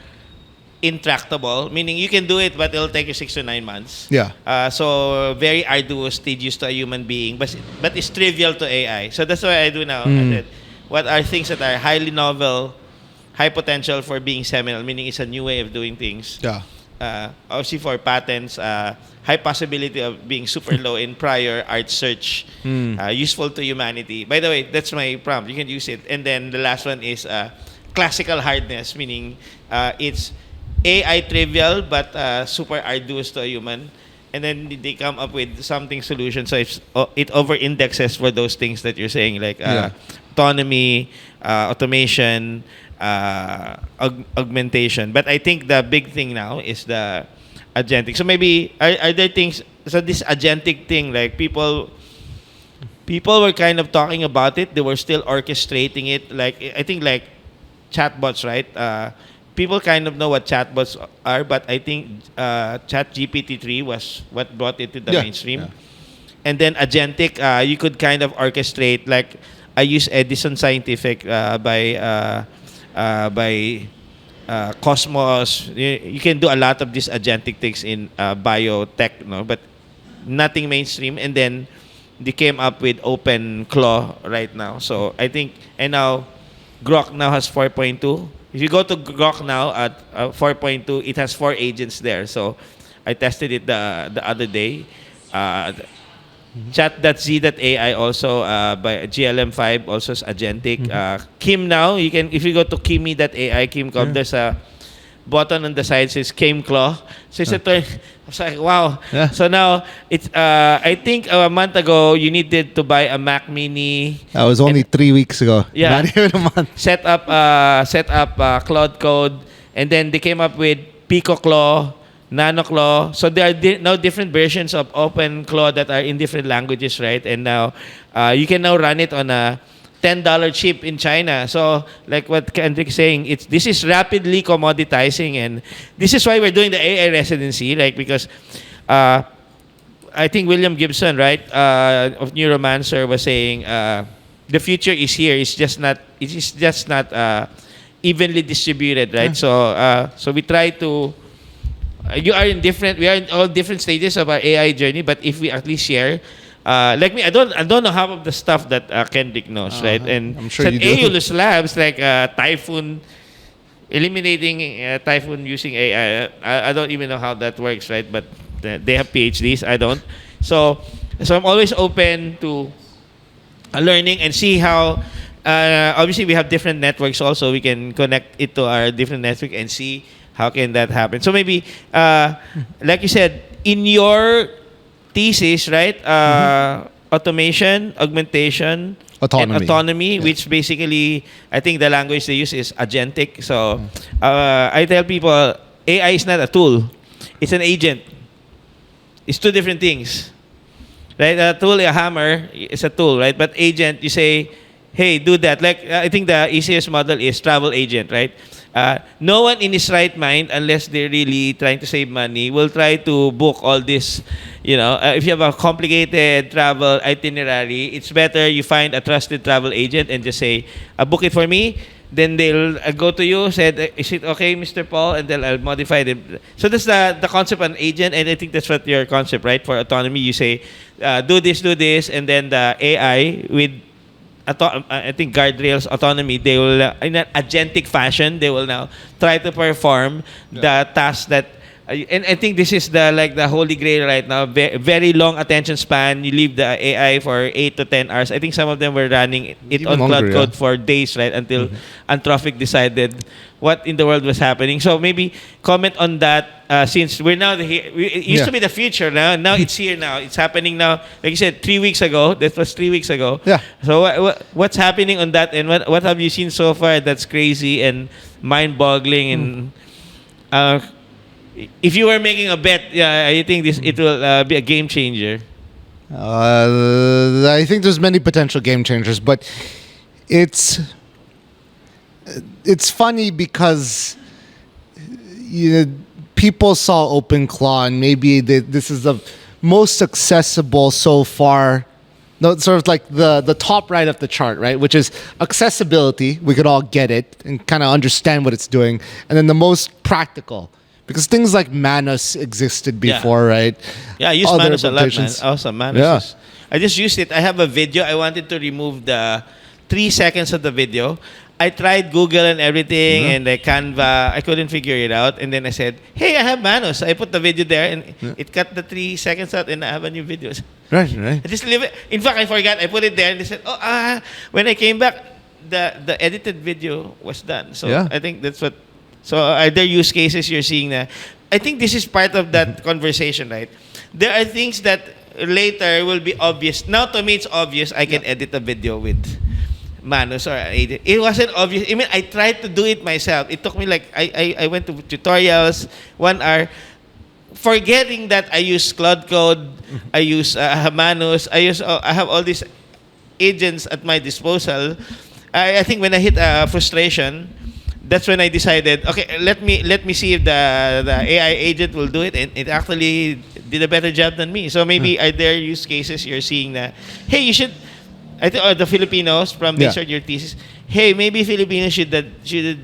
Speaker 1: intractable? Meaning, you can do it, but it'll take you 6 to 9 months.
Speaker 2: Yeah.
Speaker 1: So, very arduous, tedious to a human being, but it's trivial to AI. So, that's what I do now. I said, what are things that are highly novel, high potential for being seminal, meaning it's a new way of doing things.
Speaker 2: Yeah.
Speaker 1: Obviously for patents, high possibility of being super low in prior art search, useful to humanity. By the way, that's my prompt. You can use it. And then the last one is classical hardness, meaning it's AI trivial but super arduous to a human. And then they come up with something solution. So it over indexes for those things that you're saying, like autonomy, automation, augmentation. But I think the big thing now is the agentic. So maybe are there things? So this agentic thing, like people were kind of talking about it. They were still orchestrating it. Like I think like chatbots, right? People kind of know what chatbots are, but I think ChatGPT-3 was what brought it to the mainstream.
Speaker 2: Yeah.
Speaker 1: And then agentic, you could kind of orchestrate. Like I use Edison Scientific by Cosmos. You can do a lot of these agentic things in biotech, no? But nothing mainstream. And then they came up with OpenClaw right now. So I think, and now Grok now has 4.2. If you go to Grok now at 4.2, it has 4 agents there. So I tested it the other day. Chat.z.ai also by GLM5 also is agentic. Kim now, you can, if you go to kimi.ai, Kim.com, there's a button on the side says Kim Claw. So it's a turn. I was like, wow.
Speaker 3: Yeah.
Speaker 1: So now it's I think a month ago you needed to buy a Mac Mini.
Speaker 3: That was only 3 weeks ago.
Speaker 1: Yeah.
Speaker 3: Not even a month.
Speaker 1: Set up Cloud Code, and then they came up with Pico Claw, Nano Claw. So there are now different versions of Open Claw that are in different languages, right? And now you can now run it on a $10 chip in China. So like what Kendrick is saying, this is rapidly commoditizing, and this is why we're doing the AI residency, like, because I think William Gibson, right, of Neuromancer was saying the future is here. It's just not evenly distributed, right? So we try to we are in all different stages of our AI journey, but if we at least share, like me, I don't know half of the stuff that Kendrick knows, right? And
Speaker 3: I'm sure
Speaker 1: at
Speaker 3: you do.
Speaker 1: Aeolus Labs, like Typhoon, eliminating Typhoon using AI. I don't even know how that works, right? But they have PhDs. I don't. So I'm always open to learning and see how. Obviously, we have different networks. Also, we can connect it to our different network and see how can that happen. So maybe, like you said, in your thesis, right? Automation, augmentation,
Speaker 3: Autonomy.
Speaker 1: and autonomy, which basically, I think the language they use is agentic. So I tell people, AI is not a tool. It's an agent. It's two different things. Right? A tool, a hammer, is a tool, right? But agent, you say, hey, do that. Like, I think the easiest model is travel agent, right? No one in his right mind, unless they're really trying to save money, will try to book all this. If you have a complicated travel itinerary, it's better you find a trusted travel agent and just say, book it for me. Then they'll go to you, said, is it okay, Mr. Paul? And then I'll modify it. So that's the concept of an agent, and I think that's what your concept, right? For autonomy, you say, do this, and then the AI with I think guardrails, autonomy, they will, in an agentic fashion, they will now try to perform the task that, and I think this is the holy grail right now. Very long attention span. You leave the AI for 8 to 10 hours. I think some of them were running it
Speaker 3: Even
Speaker 1: on
Speaker 3: longer,
Speaker 1: Cloud Code for days, right? Until Anthropic decided what in the world was happening. So maybe comment on that, since we're now here. It used to be the future now. Now it's here now. It's happening now. Like you said, 3 weeks ago. That was 3 weeks ago.
Speaker 3: Yeah.
Speaker 1: So what's happening on that, and what have you seen so far that's crazy and mind-boggling? And if you were making a bet, I think it will be a game changer.
Speaker 2: I think there's many potential game changers, but it's funny because people saw OpenClaw and maybe this is the most accessible so far. No, it's sort of like the top right of the chart, right? Which is accessibility. We could all get it and kind of understand what it's doing. And then the most practical. Because things like Manus existed before, right?
Speaker 1: Yeah, I use
Speaker 2: Other
Speaker 1: Manus a lot, man.
Speaker 2: implementations.
Speaker 1: Awesome, Manus.
Speaker 2: Yeah.
Speaker 1: I just used it. I have a video. I wanted to remove the 3 seconds of the video. I tried Google and everything and Canva. I couldn't figure it out. And then I said, hey, I have Manus. I put the video there and it cut the 3 seconds out and I have a new video.
Speaker 3: Right.
Speaker 1: I just leave it. In fact, I forgot. I put it there and they said, when I came back, the edited video was done. So I think that's what. So are there use cases you're seeing now? I think this is part of that conversation, right? There are things that later will be obvious. Now to me it's obvious I can edit a video with Manus or edit. It wasn't obvious. I mean, I tried to do it myself. It took me like, I went to tutorials, 1 hour, forgetting that I use Cloud Code, I use Manus, I have all these agents at my disposal. I think when I hit frustration, that's when I decided, okay, let me see if the AI agent will do it, and it actually did a better job than me. So maybe are there use cases you're seeing that, hey, you should I think the Filipinos from based
Speaker 2: Yeah.
Speaker 1: on your thesis. Hey, maybe Filipinos should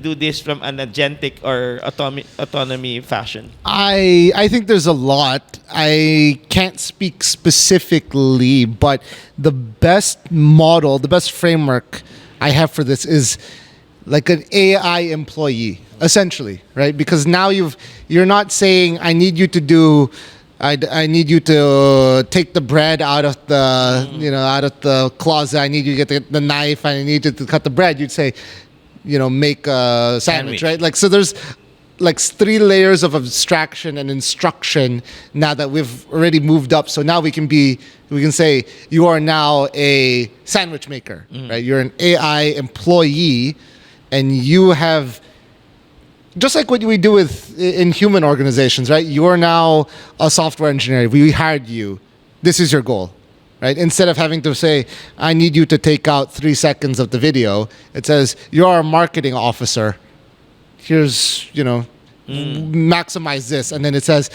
Speaker 1: do this from an agentic or autonomy fashion.
Speaker 2: I think there's a lot. I can't speak specifically, but the best model, the best framework I have for this is like an AI employee, essentially, right? Because now you're not saying I need you to do. I need you to take the bread out of the out of the closet. I need you to get the knife. I need you to cut the bread. You'd say, make a sandwich, right? Like, so there's like 3 layers of abstraction and instruction now that we've already moved up. So now we can say you are now a sandwich maker, right? You're an AI employee, and you have. Just like what we do in human organizations, right? You are now a software engineer. We hired you. This is your goal, right? Instead of having to say, I need you to take out 3 seconds of the video, it says, you're a marketing officer. Here's, maximize this. And then it says,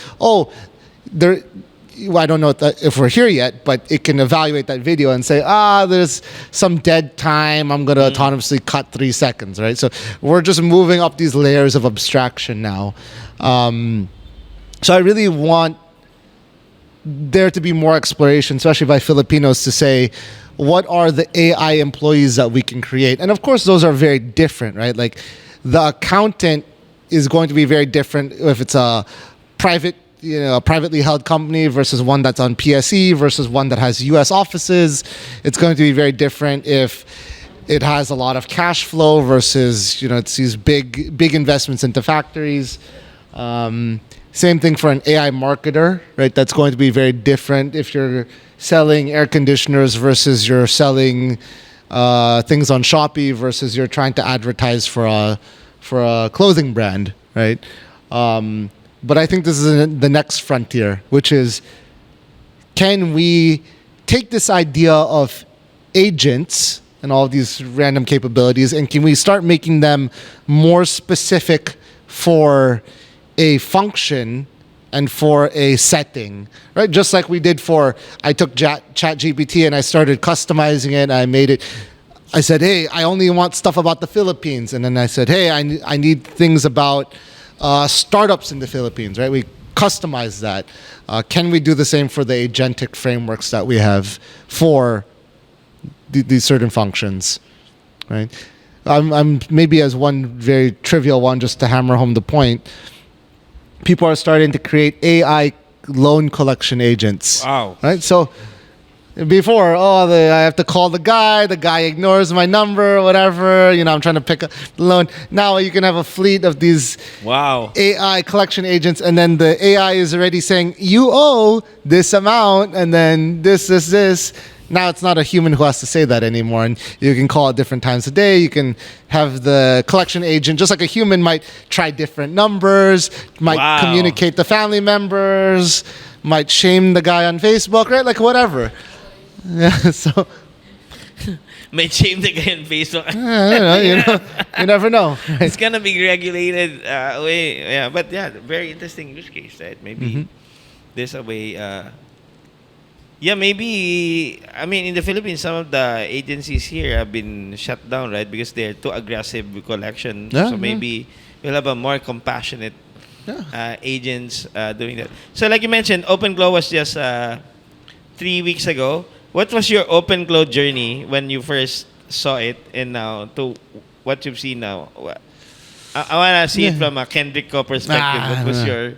Speaker 2: I don't know if we're here yet, but it can evaluate that video and say, there's some dead time. I'm going to autonomously cut 3 seconds, right? So we're just moving up these layers of abstraction now. So I really want there to be more exploration, especially by Filipinos, to say, what are the AI employees that we can create? And of course, those are very different, right? Like the accountant is going to be very different if it's a privately held company versus one that's on PSE versus one that has US offices. It's going to be very different if it has a lot of cash flow versus, it's these big investments into factories. Same thing for an AI marketer, right? That's going to be very different if you're selling air conditioners versus you're selling things on Shopee versus you're trying to advertise for a clothing brand, right? But I think this is the next frontier, which is, can we take this idea of agents and all of these random capabilities, and can we start making them more specific for a function and for a setting, right? Just like we did I took ChatGPT and I started customizing it. I made it. I said, hey, I only want stuff about the Philippines. And then I said, hey, I need things about startups in the Philippines, right? We customize that. Can we do the same for the agentic frameworks that we have for these certain functions, right? I'm maybe as one very trivial one, just to hammer home the point. People are starting to create AI loan collection agents.
Speaker 1: Wow.
Speaker 2: Right? So before, I have to call the guy ignores my number, whatever, I'm trying to pick a loan. Now you can have a fleet of these AI collection agents, and then the AI is already saying, you owe this amount, and then this. Now it's not a human who has to say that anymore, and you can call at different times a day. You can have the collection agent, just like a human might try different numbers, might communicate to family members, might shame the guy on Facebook, right? Like whatever. Yeah, so
Speaker 1: may shame the guy on Facebook.
Speaker 2: You never know. Right?
Speaker 1: It's gonna be regulated way, yeah. But yeah, very interesting use case, right? Maybe there's a way. Maybe. I mean, in the Philippines, some of the agencies here have been shut down, right? Because they're too aggressive with collection. So maybe we'll have a more compassionate agents doing that. So, like you mentioned, OpenGlow was just 3 weeks ago. What was your OpenGlow journey when you first saw it, and now to what you've seen now? I want to see it from a Kendrick perspective. What was your...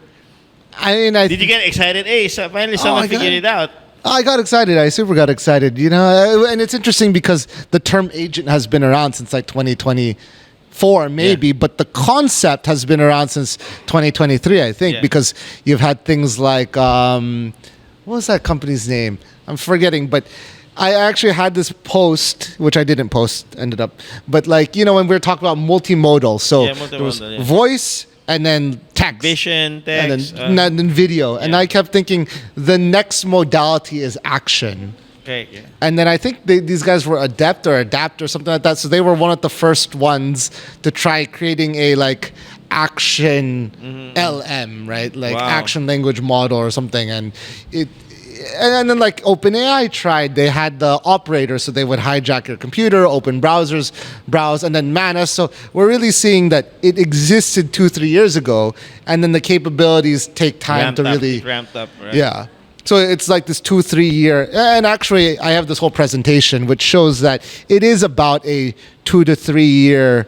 Speaker 1: did you get excited? Hey, so finally someone figured it out.
Speaker 2: I got excited. I super got excited. And it's interesting because the term agent has been around since like 2024 maybe, but the concept has been around since 2023, I think, because you've had things like... what was that company's name? I'm forgetting, but I actually had this post, which I didn't post, ended up. But when we were talking about multimodal, so there was voice and then text.
Speaker 1: Vision, text.
Speaker 2: And then video. And I kept thinking the next modality is action.
Speaker 1: Okay, yeah.
Speaker 2: And then I think these guys were Adapt or something like that. So they were one of the first ones to try creating a action LM, right? Action language model or something. And and then like OpenAI tried, they had the operator, so they would hijack your computer, open browsers, browse, and then Manus. So we're really seeing that it existed 2-3 years ago, and then the capabilities take time
Speaker 1: ramped up, right?
Speaker 2: Yeah. So it's like this 2-3 year, and actually I have this whole presentation which shows that it is about a 2 to 3 year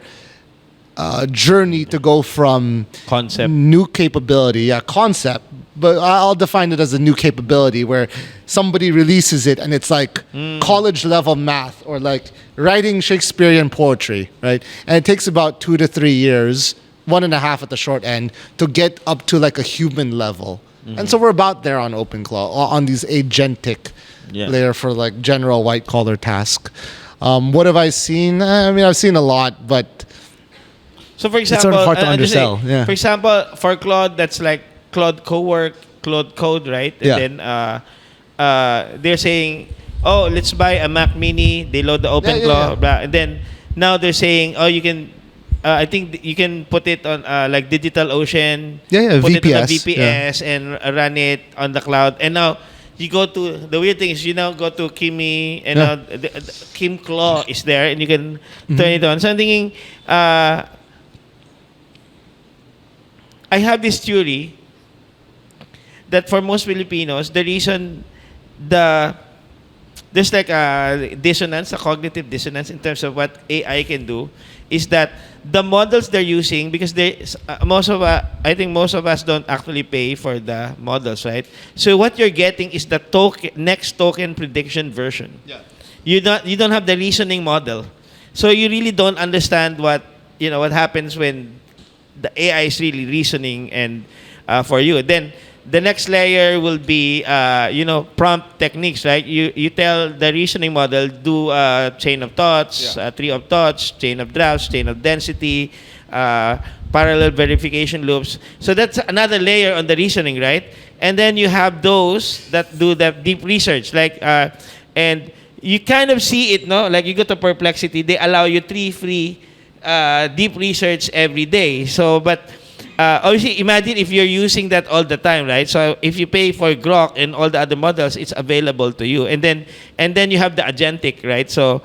Speaker 2: journey to go from
Speaker 1: Concept.
Speaker 2: new capability, concept, but I'll define it as a new capability where somebody releases it and it's like college level math or like writing Shakespearean poetry, right? And it takes about 2 to 3 years, 1.5 at the short end, to get up to like a human level. And so we're about there on OpenClaw, on these agentic layer for like general white collar task. What have I seen? I mean, I've seen a lot, but
Speaker 1: So for example,
Speaker 2: it's sort of hard to undersell. Yeah.
Speaker 1: For example, for Claude, that's like Claude Cowork, Claude Code, right? And then they're saying, oh, let's buy a Mac Mini. They load the OpenClaw, blah, and then now they're saying, oh, you can. I think you can put it on like DigitalOcean. Put
Speaker 2: VPS.
Speaker 1: it on a VPS and run it on the cloud. And now you go to the weird thing is you now go to Kimi and now the Kim Claw is there and you can turn it on. So I'm thinking, I have this theory that for most Filipinos, the reason there's like a dissonance, a cognitive dissonance in terms of what AI can do, is that the models they're using, because I think most of us don't actually pay for the models, right? So what you're getting is the next token prediction version.
Speaker 2: Yeah.
Speaker 1: You don't have the reasoning model, so you really don't understand what happens when the AI is really reasoning and for you. Then the next layer will be prompt techniques, right? You tell the reasoning model, do a chain of thoughts, tree of thoughts, chain of drafts, chain of density, parallel verification loops. So that's another layer on the reasoning, right? And then you have those that do the deep research, like and you kind of see it, no? Like you go to Perplexity, they allow you 3 free deep research every day. So, but obviously, imagine if you're using that all the time, right? So if you pay for Grok and all the other models, it's available to you, and then you have the agentic, right? So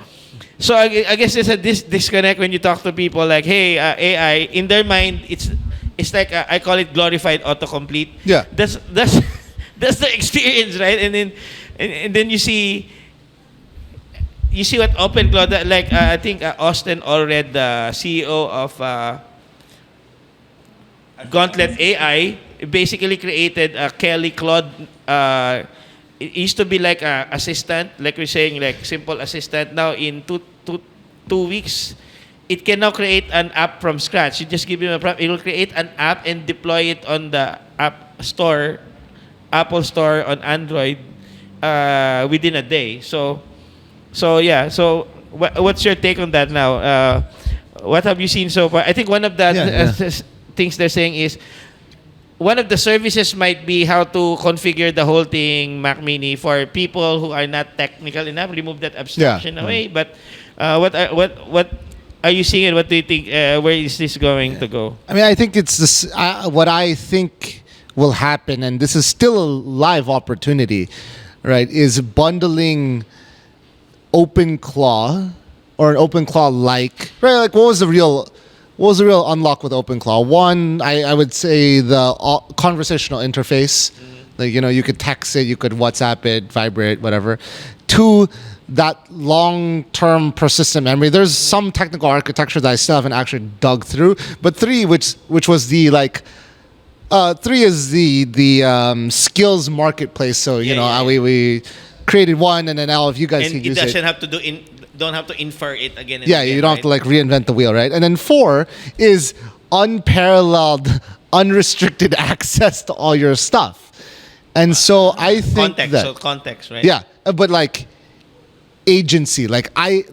Speaker 1: I guess there's a disconnect when you talk to people like, hey, AI, in their mind, it's like I call it glorified autocomplete.
Speaker 2: Yeah.
Speaker 1: That's the experience, right? And then you see what OpenClaw, like I think Austin Allred, the CEO of Gauntlet AI, basically created a Kelly Claude. It used to be like a assistant, like we're saying, like simple assistant. Now in two weeks, it can now create an app from scratch. You just give him a prompt, it will create an app and deploy it on the App Store, Apple Store on Android within a day. So yeah. So what's your take on that now? What have you seen so far? I think one of the things they're saying is one of the services might be how to configure the whole thing, Mac Mini, for people who are not technical enough. Remove that abstraction away. But what are you seeing, and what do you think? Where is this going to go?
Speaker 2: I mean, I think it's this. What I think will happen, and this is still a live opportunity, right? Is bundling OpenClaw or an OpenClaw-like, right? Like, what was the real unlock with OpenClaw? One, I would say the conversational interface. Like, you could text it, you could WhatsApp it, vibrate, whatever. Two, that long-term persistent memory. There's some technical architecture that I still haven't actually dug through. But three, which was the three is the skills marketplace. So we created one, and then now if you guys
Speaker 1: and
Speaker 2: can
Speaker 1: it
Speaker 2: use
Speaker 1: doesn't have to don't have to infer it again. And
Speaker 2: yeah,
Speaker 1: again,
Speaker 2: you don't have to like reinvent the wheel, right? And then 4 is unparalleled, unrestricted access to all your stuff. And so I think
Speaker 1: context, right?
Speaker 2: Yeah, but like agency, like I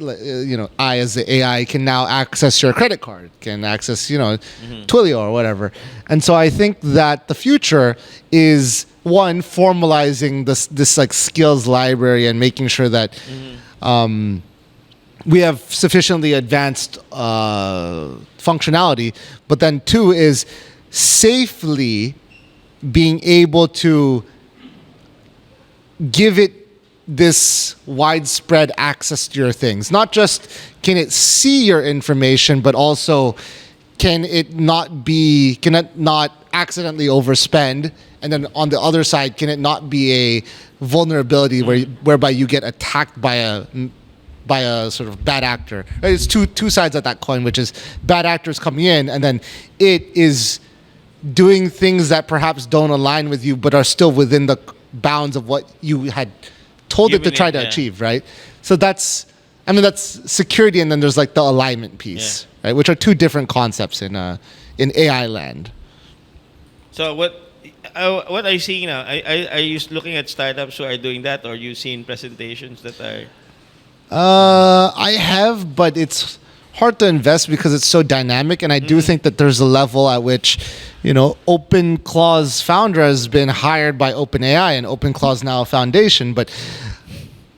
Speaker 2: as the AI can now access your credit card, can access Twilio or whatever. And so I think that the future is one, formalizing this like skills library and making sure that we have sufficiently advanced functionality, but then 2 is safely being able to give it this widespread access to your things. Not just can it see your information, but also can it not accidentally overspend? And then on the other side, can it not be a vulnerability whereby you get attacked by a sort of bad actor? It's two sides of that coin, which is bad actors coming in, and then it is doing things that perhaps don't align with you, but are still within the bounds of what you had told it to try to achieve, right? So that's security, and then there's like the alignment piece, right? Which are two different concepts in AI land.
Speaker 1: So what are you seeing now? Are you looking at startups who are doing that, or you seen presentations that are?
Speaker 2: I have, but it's hard to invest because it's so dynamic, and I do think that there's a level at which, OpenClaw's founder has been hired by OpenAI, and OpenClaw's now a foundation, but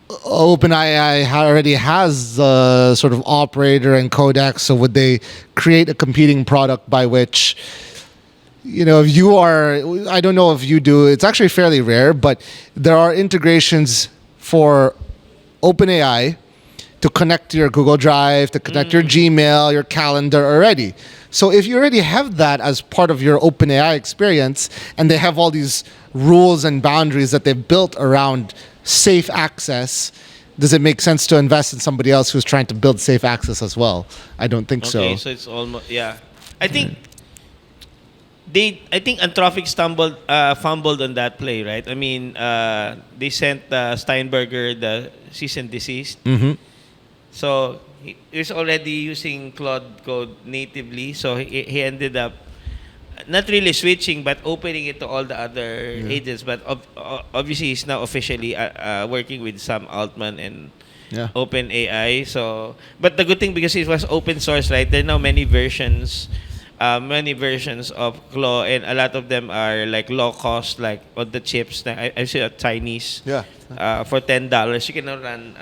Speaker 2: OpenAI already has the sort of operator and codec, so would they create a competing product by which, if you are, I don't know if you do, it's actually fairly rare, but there are integrations for OpenAI to connect to your Google Drive, to connect your Gmail, your calendar already. So if you already have that as part of your OpenAI experience, and they have all these rules and boundaries that they've built around safe access, does it make sense to invest in somebody else who's trying to build safe access as well? I don't think so.
Speaker 1: Okay, so it's almost, I think Anthropic fumbled on that play, right? I mean, they sent Steinberger the cease and desist.
Speaker 2: Mm-hmm.
Speaker 1: So he's already using Claude Code natively. So he ended up not really switching, but opening it to all the other agents. But obviously, he's now officially working with Sam Altman and OpenAI. So, but the good thing, because it was open source, right? There are now many versions of Claw, and a lot of them are like low cost, like on the chips. I see a Chinese. For $10, you can now run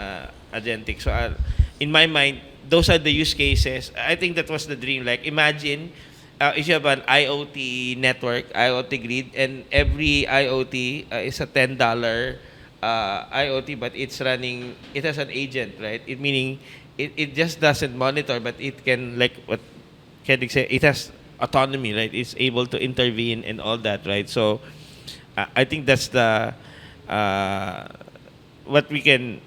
Speaker 1: agentic. So, in my mind, those are the use cases. I think that was the dream. Like, imagine if you have an IoT network, IoT grid, and every IoT is a $10 IoT, but it has an agent, right? Meaning it just doesn't monitor, but it can, like what Kendrick said, it has autonomy, right? It's able to intervene and all that, right? So I think that's the what we can.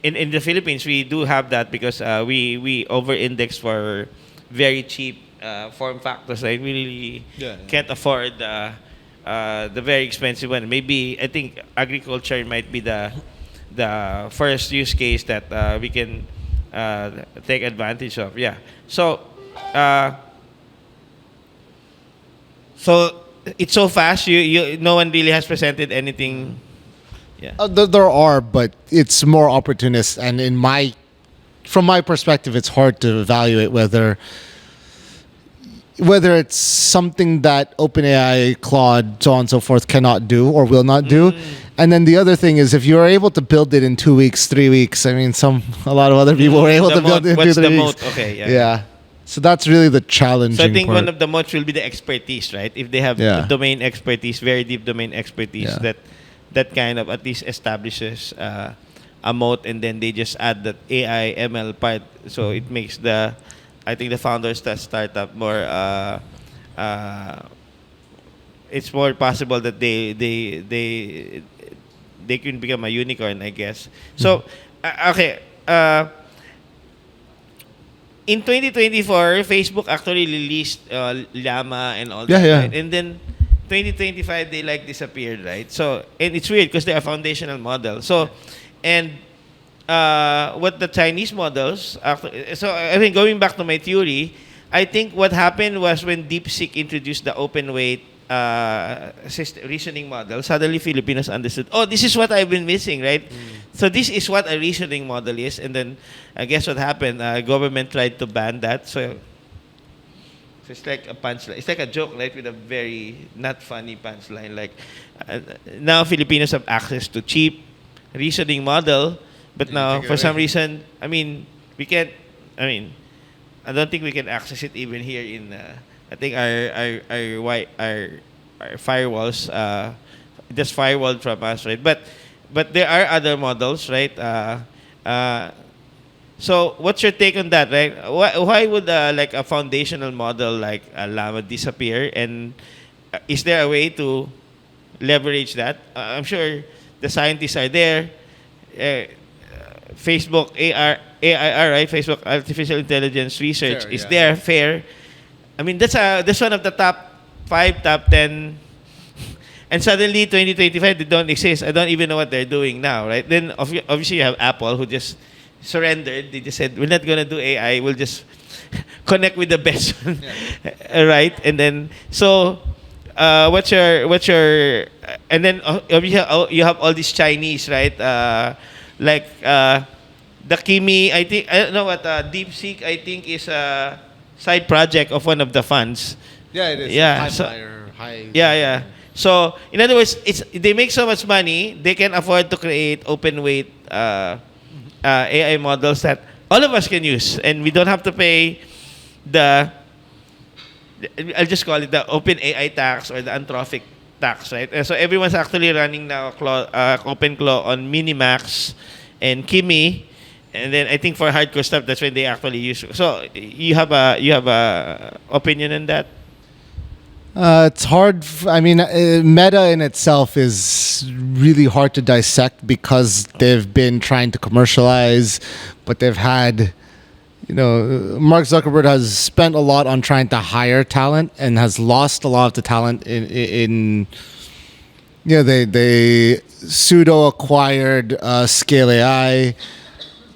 Speaker 1: In the Philippines, we do have that because we over-index for very cheap form factors. Right? We really can't afford the very expensive one. Maybe I think agriculture might be the first use case that we can take advantage of. Yeah. So so it's so fast. You no one really has presented anything. Yeah.
Speaker 2: There are, but it's more opportunist, and from my perspective, it's hard to evaluate whether it's something that OpenAI, Claude, so on and so forth cannot do or will not do. And then the other thing is, if you're able to build it in 2 weeks, 3 weeks, I mean, a lot of other people were able to build it in 2 3 weeks.
Speaker 1: Okay,
Speaker 2: yeah. So that's really the challenging
Speaker 1: So I think
Speaker 2: part.
Speaker 1: one of the moats will be the expertise, right? If they have domain expertise, very deep domain expertise, that kind of at least establishes a moat, and then they just add that AI ML part, so it makes I think the founders that startup more it's more possible that they can become a unicorn, I guess. So okay, in 2024, Facebook actually released Llama and all that, right? And then 2025 they disappeared, right? So, and it's weird because they are foundational model. So, and what the Chinese models so I mean, going back to my theory, I think what happened was when DeepSeek introduced the open weight reasoning model, suddenly Filipinos understood, oh, this is what I've been missing, right? So this is what a reasoning model is, and then I guess what happened, government tried to ban that. So it's like a punchline. It's like a joke, right? With a very not funny punchline. Like now Filipinos have access to cheap reasoning model, but now for some reason, I mean, we can't. I mean, I don't think we can access it even here in. I think our firewalls just firewalled from us, right? But but there are other models, right? Uh, so what's your take on that, right? Why would like a foundational model like Llama disappear? And is there a way to leverage that? I'm sure the scientists are there. Uh, Facebook AIR, right? Facebook Artificial Intelligence Research
Speaker 3: Fair,
Speaker 1: is
Speaker 3: yeah.
Speaker 1: there. Fair. I mean, that's one of the top 5, top 10. And suddenly, 2025, they don't exist. I don't even know what they're doing now, right? Then, obviously, you have Apple, who just surrendered. They just said, we're not going to do AI. We'll just connect with the best one, right? And then, so, and then you have all these Chinese, right? The Kimi, I think, I don't know what, DeepSeek, I think, is a side project of one of the funds.
Speaker 3: Yeah, it is.
Speaker 1: Yeah,
Speaker 3: High
Speaker 1: so-
Speaker 3: flyer, high.
Speaker 1: Yeah. So, in other words, they make so much money, they can afford to create open weight AI models that all of us can use, and we don't have to pay I'll just call it the open AI tax or the Anthropic tax, right? So everyone's actually running now OpenClaw on Minimax and Kimi, and then I think for hardcore stuff, that's when they actually use. So you have a opinion on that?
Speaker 2: It's hard. I mean, Meta in itself is really hard to dissect because they've been trying to commercialize, but they've had, Mark Zuckerberg has spent a lot on trying to hire talent and has lost a lot of the talent they pseudo acquired Scale AI,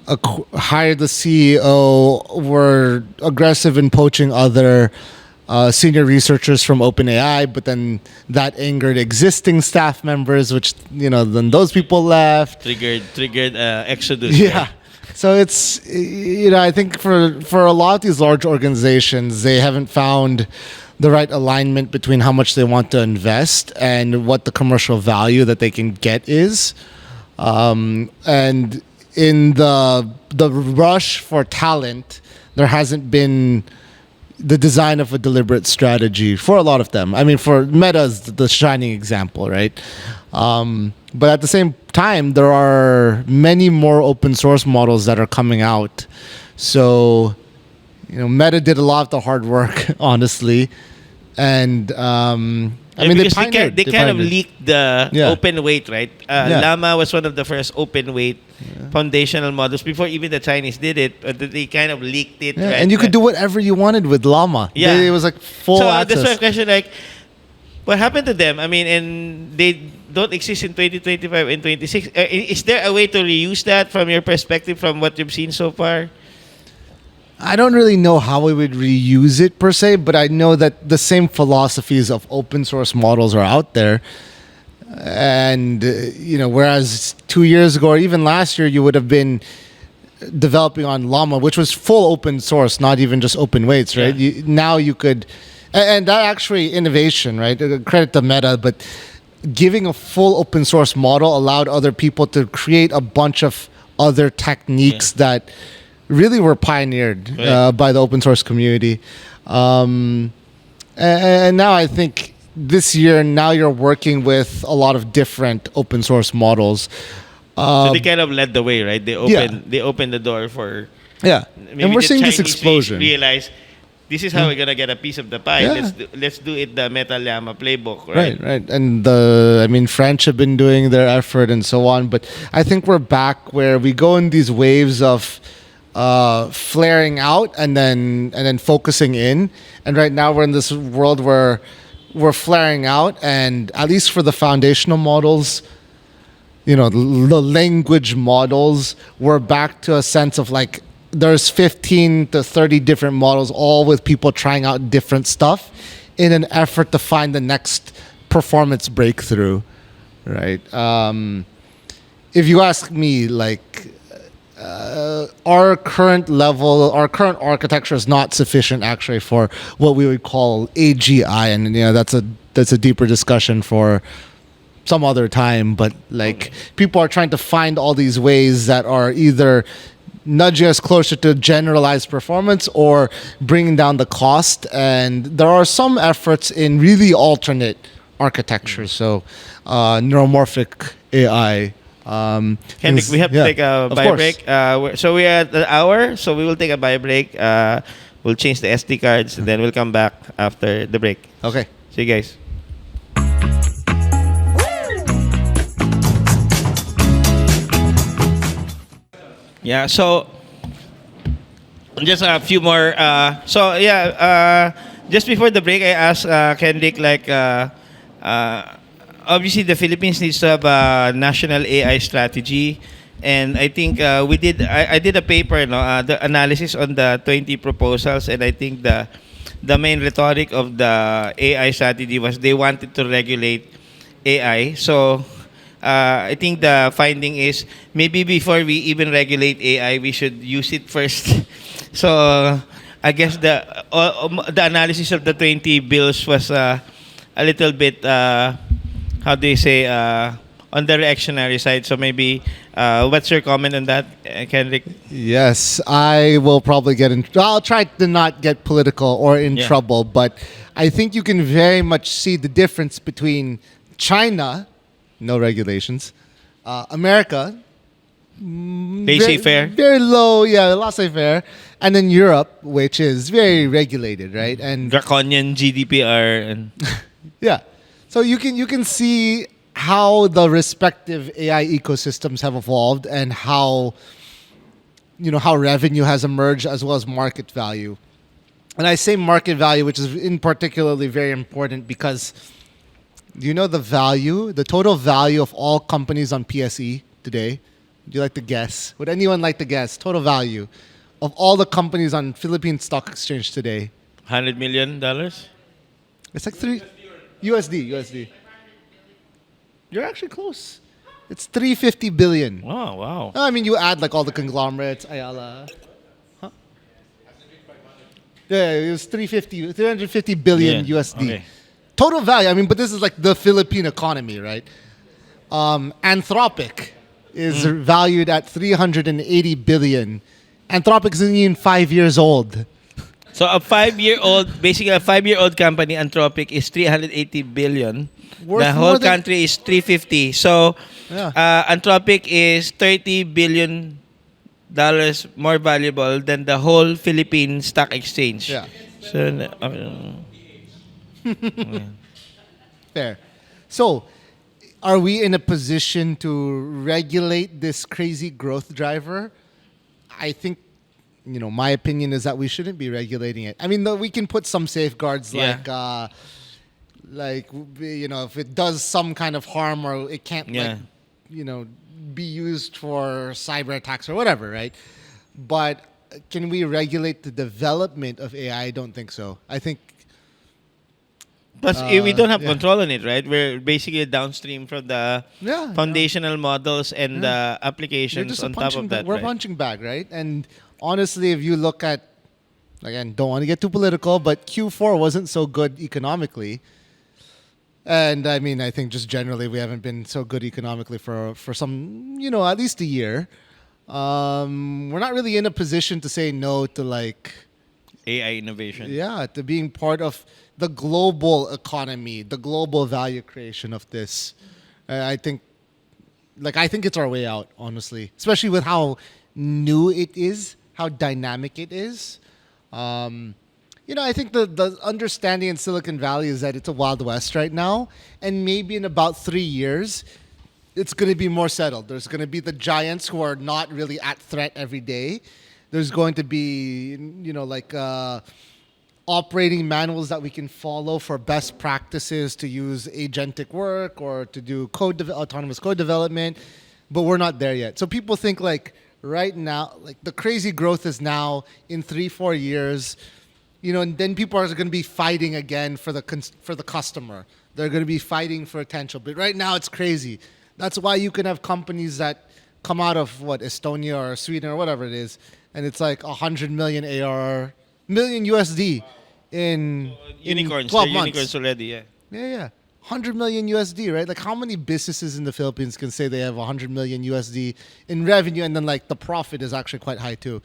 Speaker 2: hired the CEO, were aggressive in poaching other senior researchers from OpenAI, but then that angered existing staff members, which then those people left.
Speaker 1: Triggered exodus.
Speaker 2: Yeah.
Speaker 1: Right?
Speaker 2: So it's I think for a lot of these large organizations, they haven't found the right alignment between how much they want to invest and what the commercial value that they can get is. And in the rush for talent, there hasn't been the design of a deliberate strategy for a lot of them. I mean, for Meta's the shining example, right? But at the same time, there are many more open source models that are coming out. So, Meta did a lot of the hard work, honestly. And I mean,
Speaker 1: because
Speaker 2: they
Speaker 1: kind of leaked the
Speaker 2: Yeah.
Speaker 1: open weight, right? Llama was one of the first open weight foundational models before even the Chinese did it. But they kind of leaked it,
Speaker 2: Yeah,
Speaker 1: right?
Speaker 2: and you could do whatever you wanted with Llama.
Speaker 1: Yeah.
Speaker 2: It was like full
Speaker 1: so
Speaker 2: access.
Speaker 1: that's my question. Like, what happened to them? I mean, and they don't exist in 2025 and 26. Is there a way to reuse that from your perspective, from what you've seen so far?
Speaker 2: I don't really know how we would reuse it per se, but I know that the same philosophies of open source models are out there. And, whereas 2 years ago or even last year, you would have been developing on Llama, which was full open source, not even just open weights, right?
Speaker 1: Yeah.
Speaker 2: Now you could, and that actually innovation, right? Credit to Meta, but giving a full open source model allowed other people to create a bunch of other techniques that really were pioneered by the open source community. And now I think this year, now you're working with a lot of different open source models.
Speaker 1: So they kind of led the way, right? They opened the door for maybe
Speaker 2: and we're
Speaker 1: the
Speaker 2: seeing this
Speaker 1: Chinese
Speaker 2: explosion.
Speaker 1: Realize this is how we're gonna get a piece of the pie.
Speaker 2: Yeah.
Speaker 1: Let's do it the Meta Llama playbook, right?
Speaker 2: Right. And French have been doing their effort and so on. But I think we're back where we go in these waves of flaring out and then focusing in. And right now we're in this world where we're flaring out, and at least for the foundational models, the language models, we're back to a sense of like there's 15 to 30 different models, all with people trying out different stuff in an effort to find the next performance breakthrough, right? If you ask me, like, our current architecture is not sufficient actually for what we would call AGI, and that's a deeper discussion for some other time. But people are trying to find all these ways that are either nudging us closer to generalized performance or bringing down the cost. And there are some efforts in really alternate architecture, so neuromorphic AI
Speaker 1: Kendrick, we have to take a
Speaker 2: of
Speaker 1: bio
Speaker 2: course.
Speaker 1: break. So we're at the hour, so we will take a bio break. We'll change the SD cards, and then we'll come back after the break.
Speaker 2: Okay.
Speaker 1: See you guys. Yeah, so just a few more. Just before the break, I asked Kendrick, like, obviously the Philippines needs to have a national AI strategy. And I think I did a paper, no, the analysis on the 20 proposals, and I think the main rhetoric of the AI strategy was they wanted to regulate AI. So I think the finding is maybe before we even regulate AI, we should use it first. So I guess the analysis of the 20 bills was a little bit, how do you say, on the reactionary side. So maybe, what's your comment on that, Kendrick?
Speaker 2: Yes, I will probably get in. I'll try to not get political or in trouble, but I think you can very much see the difference between China, no regulations, America,
Speaker 1: Laissez-faire.
Speaker 2: very low, laissez-faire, and then Europe, which is very regulated, right? And
Speaker 1: Draconian GDPR. And
Speaker 2: yeah, so you can see how the respective AI ecosystems have evolved and how revenue has emerged as well as market value. And I say market value, which is in particularly very important because the total value of all companies on PSE today? Would you like to guess? Would anyone like to guess? Total value of all the companies on Philippine Stock Exchange today?
Speaker 1: $100 million?
Speaker 2: It's like USD. You're actually close. It's 350 billion.
Speaker 1: Oh, wow.
Speaker 2: I mean, you add like all the conglomerates, Ayala. Huh? Yeah, it was 350 billion USD.
Speaker 1: Okay.
Speaker 2: Total value. I mean, but this is like the Philippine economy, right? Anthropic is valued at 380 billion. Anthropic isn't even 5 years old.
Speaker 1: So a 5-year-old company, Anthropic, is 380 billion.
Speaker 2: Worth
Speaker 1: The
Speaker 2: more
Speaker 1: whole
Speaker 2: than-
Speaker 1: country is 350. So
Speaker 2: Yeah.
Speaker 1: Anthropic is $30 billion more valuable than the whole Philippine Stock Exchange.
Speaker 2: Yeah.
Speaker 1: So,
Speaker 2: Fair. So, are we in a position to regulate this crazy growth driver? I think, my opinion is that we shouldn't be regulating it. I mean, we can put some safeguards if it does some kind of harm or it can't, be used for cyber attacks or whatever, right? But can we regulate the development of AI? I don't think so. I think
Speaker 1: plus, we don't have
Speaker 2: yeah.
Speaker 1: control on it, right? We're basically downstream from the
Speaker 2: Yeah,
Speaker 1: foundational models and the applications on top of that.
Speaker 2: We're a
Speaker 1: right?
Speaker 2: punching bag, right? And honestly, if you look at, again, don't want to get too political, but Q4 wasn't so good economically. And I mean, I think just generally we haven't been so good economically for some, at least a year. We're not really in a position to say no to
Speaker 1: AI innovation.
Speaker 2: to being part of the global economy, the global value creation of this. I think it's our way out, honestly, especially with how new it is, how dynamic it is. I think the understanding in Silicon Valley is that it's a Wild West right now, and maybe in about 3 years, it's going to be more settled. There's going to be the giants who are not really at threat every day. There's going to be, operating manuals that we can follow for best practices to use agentic work or to do autonomous code development, but we're not there yet. So people think right now, the crazy growth is now in 3-4 years, and then people are going to be fighting again for the customer. They're going to be fighting for attention. But right now it's crazy. That's why you can have companies that come out of Estonia or Sweden or whatever it is, and it's like 100 million ARR, million USD in
Speaker 1: Unicorns.
Speaker 2: 12
Speaker 1: They're
Speaker 2: months.
Speaker 1: unicorns already, yeah.
Speaker 2: Yeah. 100 million USD, right? How many businesses in the Philippines can say they have 100 million USD in revenue and then the profit is actually quite high too?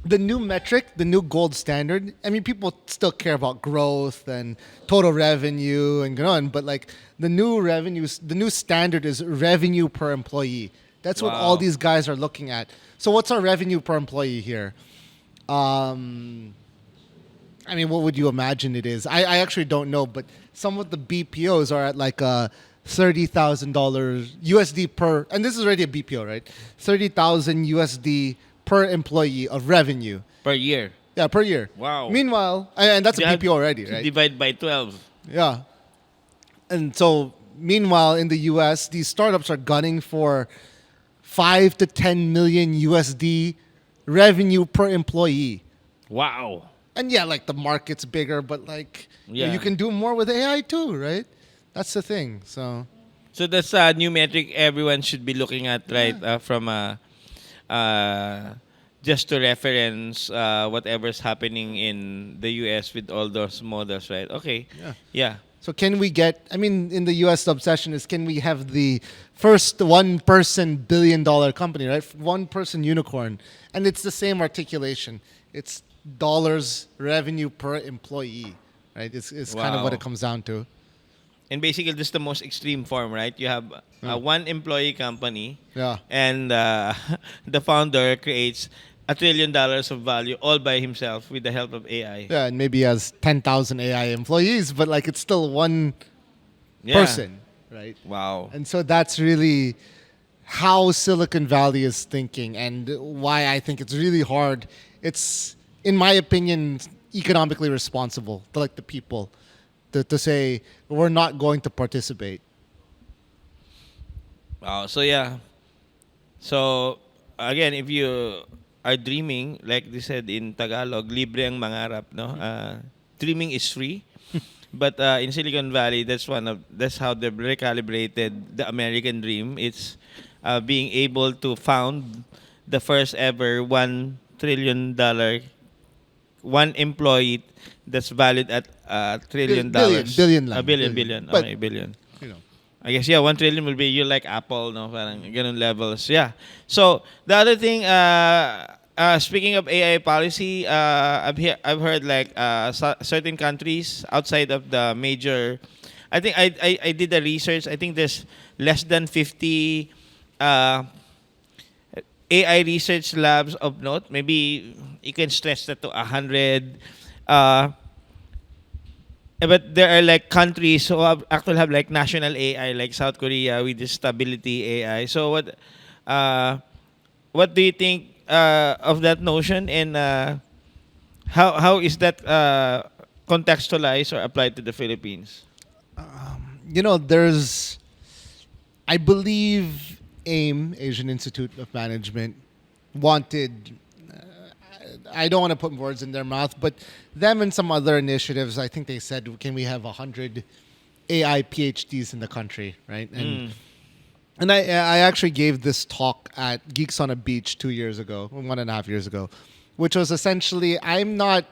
Speaker 2: the new metric, the new gold standard. I mean, people still care about growth and total revenue and go on, but like the new revenues, the new standard is revenue per employee. That's what all
Speaker 1: Wow.
Speaker 2: these guys are looking at. So what's our revenue per employee here? I mean, what would you imagine it is? I actually don't know, but some of the BPOs are at like $30,000 USD per, and this is already a BPO, right? 30,000 USD per employee of revenue.
Speaker 1: Per year.
Speaker 2: Yeah, per year.
Speaker 1: Wow.
Speaker 2: Meanwhile, and that's a
Speaker 1: You have
Speaker 2: BPO already,
Speaker 1: to
Speaker 2: right?
Speaker 1: divide by 12.
Speaker 2: Yeah. And so, meanwhile, in the US, these startups are gunning for 5 to 10 million USD revenue per employee.
Speaker 1: Wow.
Speaker 2: And yeah, like the market's bigger, but like
Speaker 1: Yeah.
Speaker 2: you can do more with AI too, right? That's the thing. So
Speaker 1: So that's a new metric everyone should be looking at, right? From just to reference whatever's happening in the US with all those models, right? Okay.
Speaker 2: yeah.
Speaker 1: Yeah.
Speaker 2: So can we get? I mean, in the U.S., the obsession is can we have the first one-person billion-dollar company, right? One-person unicorn, and it's the same articulation. It's dollars revenue per employee, right? It's kind of what it
Speaker 1: Wow.
Speaker 2: comes down to.
Speaker 1: And basically, this is the most extreme form, right? You have a one employee company,
Speaker 2: Yeah.
Speaker 1: and the founder creates $1 trillion of value all by himself with the help of AI.
Speaker 2: Yeah, and maybe he has 10,000 AI employees, but like it's still one
Speaker 1: Yeah.
Speaker 2: person, right?
Speaker 1: Wow.
Speaker 2: And so that's really how Silicon Valley is thinking and why I think it's really hard. It's, in my opinion, economically responsible to like the people to say we're not going to participate.
Speaker 1: Wow. So yeah. So again, if you are dreaming, like they said in Tagalog, libre ang mangarap, no? Dreaming is free. But in Silicon Valley, that's how they recalibrated the American dream. It's being able to found the first ever $1 trillion one employee that's valued at $1 trillion.
Speaker 2: Billion lang.
Speaker 1: A billion,
Speaker 2: Billion.
Speaker 1: billion.
Speaker 2: But-
Speaker 1: Okay, billion.
Speaker 2: You know.
Speaker 1: I guess, yeah, 1 trillion will be you like Apple, no? Parang ganun levels. Yeah. So, the other thing, speaking of AI policy, I've heard like certain countries outside of the major, I think I did the research. I think there's less than 50 AI research labs of note. Maybe you can stretch that to 100. But there are like countries who actually have like national AI, like South Korea with the stability AI. So what do you think of that notion, and how is that contextualized or applied to the Philippines?
Speaker 2: You know, there's, I believe, AIM, Asian Institute of Management, wanted, I don't want to put words in their mouth, but them and some other initiatives, I think they said, can we have 100 AI PhDs in the country, right? And I actually gave this talk at Geeks on a Beach 2 years ago, 1.5 years ago, which was essentially, I'm not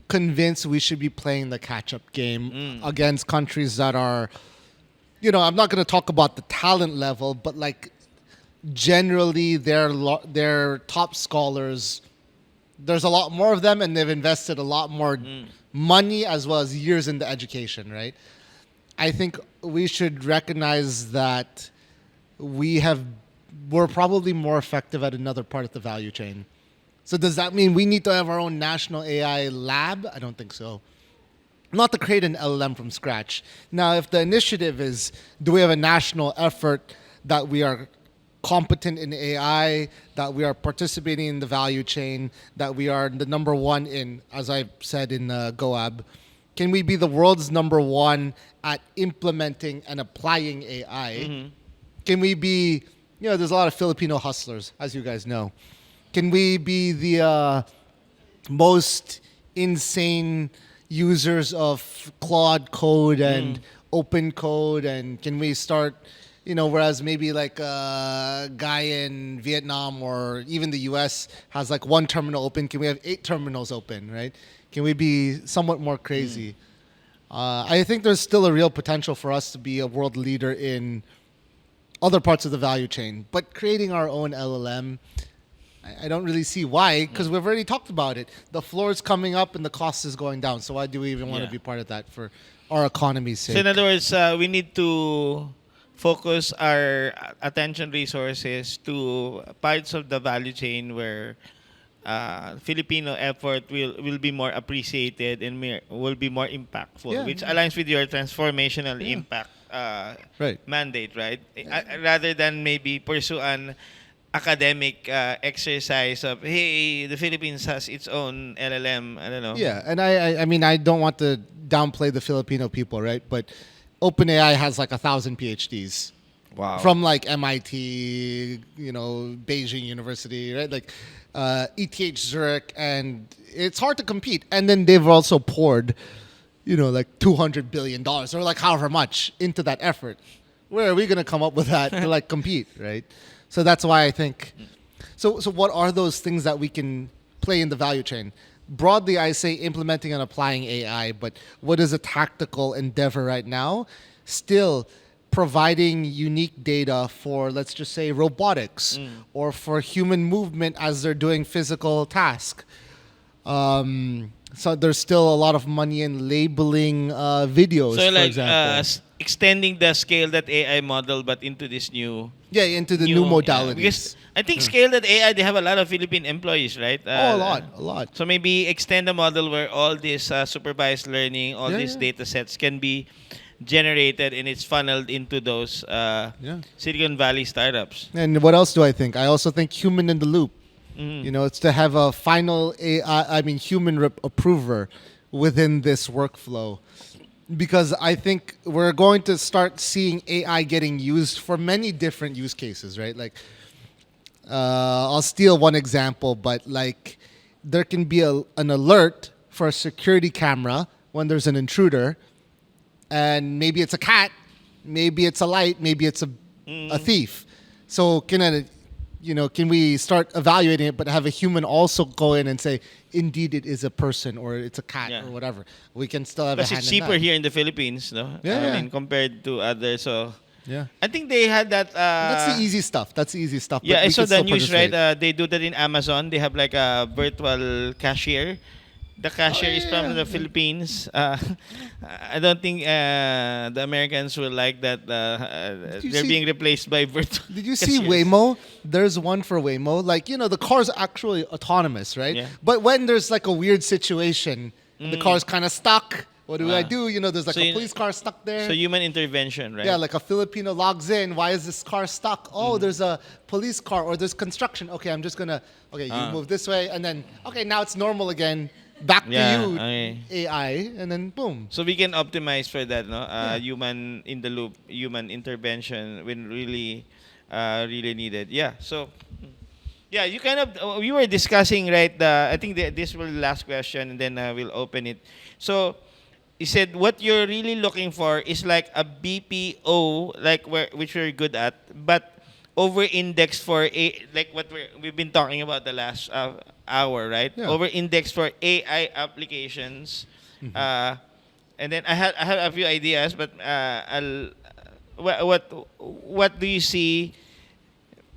Speaker 2: convinced we should be playing the catch-up game against countries that are, you know, I'm not going to talk about the talent level, but like generally their top scholars, there's a lot more of them, and they've invested a lot more money as well as years into education, right? I think we should recognize that we're probably more effective at another part of the value chain. So does that mean we need to have our own national AI lab? I don't think so. Not to create an LLM from scratch. Now, if the initiative is, do we have a national effort that we are competent in AI, that we are participating in the value chain, that we are the number one in, as I said in GoAb, can we be the world's number one at implementing and applying AI? Can we be, you know, there's a lot of Filipino hustlers, as you guys know. Can we be the most insane users of Claude code and open code? And can we start, you know, whereas maybe like a guy in Vietnam or even the US has like one terminal open, can we have 8 terminals open, right? Can we be somewhat more crazy? I think there's still a real potential for us to be a world leader in other parts of the value chain, but creating our own LLM, I don't really see why, because we've already talked about it. The floor is coming up and the cost is going down. So why do we even want to be part of that for our economy's sake?
Speaker 1: So in other words, we need to focus our attention resources to parts of the value chain where Filipino effort will be more appreciated and will be more impactful, which aligns with your transformational impact mandate, right? Rather than maybe pursue an academic exercise of, hey, the Philippines has its own LLM. I don't know.
Speaker 2: Yeah, and I mean, I don't want to downplay the Filipino people, right? But OpenAI has like 1,000 PhDs.
Speaker 1: Wow.
Speaker 2: From like MIT, Beijing University, right? Like ETH Zurich, and it's hard to compete. And then they've also poured, like $200 billion or like however much into that effort. Where are we going to come up with that to like compete, right? So that's why I think. So what are those things that we can play in the value chain? Broadly, I say implementing and applying AI, but what is a tactical endeavor right now? Still providing unique data for, let's just say, robotics or for human movement as they're doing physical tasks. So there's still a lot of money in labeling videos,
Speaker 1: So
Speaker 2: for
Speaker 1: like
Speaker 2: example.
Speaker 1: extending the scale that AI model, but into this new
Speaker 2: Into the new modalities.
Speaker 1: because I think scale that AI, they have a lot of Philippine employees, right?
Speaker 2: A lot.
Speaker 1: So maybe extend the model where all this supervised learning, all these data sets can be generated and it's funneled into those Silicon Valley startups.
Speaker 2: And what else do I think? I also think human in the loop. It's to have a final human approver within this workflow. Because I think we're going to start seeing AI getting used for many different use cases, right? Like, I'll steal one example, but like, there can be an alert for a security camera when there's an intruder, and maybe it's a cat, maybe it's a light, maybe it's a thief. So can we start evaluating it, but have a human also go in and say, indeed, it is a person or it's a cat or whatever. We can still have
Speaker 1: Because
Speaker 2: a hand
Speaker 1: it's
Speaker 2: in
Speaker 1: cheaper
Speaker 2: that.
Speaker 1: here in the Philippines, no? I mean, compared to others. So I think they had that.
Speaker 2: That's the easy stuff.
Speaker 1: Yeah,
Speaker 2: but
Speaker 1: I
Speaker 2: we
Speaker 1: saw
Speaker 2: can
Speaker 1: the
Speaker 2: still
Speaker 1: news,
Speaker 2: participate.
Speaker 1: right? They do that in Amazon. They have like a virtual cashier. The cashier is from the Philippines. I don't think the Americans will like that. They're being replaced by virtual.
Speaker 2: Did you see
Speaker 1: cashiers.
Speaker 2: Waymo? There's one for Waymo. Like, the car's actually autonomous, right?
Speaker 1: Yeah.
Speaker 2: But when there's like a weird situation, and the car's kind of stuck, what do I do? There's like
Speaker 1: So
Speaker 2: a police car stuck there.
Speaker 1: So human intervention, right?
Speaker 2: Yeah, like a Filipino logs in. Why is this car stuck? Oh, there's a police car or there's construction. Okay, I'm just going to, you move this way. And then, now it's normal again. Back to you,
Speaker 1: okay.
Speaker 2: AI. And then boom.
Speaker 1: So we can optimize for that, no? Human in the loop, human intervention when really needed. Yeah. So, you kind of we were discussing, right? I think this will be the last question, and then we'll open it. So, you said what you're really looking for is like a BPO, like which we're good at, but over-indexed for like what we've been talking about the last hour, right?
Speaker 2: Yeah.
Speaker 1: Over-indexed for AI applications. And then I have a few ideas, but what do you see?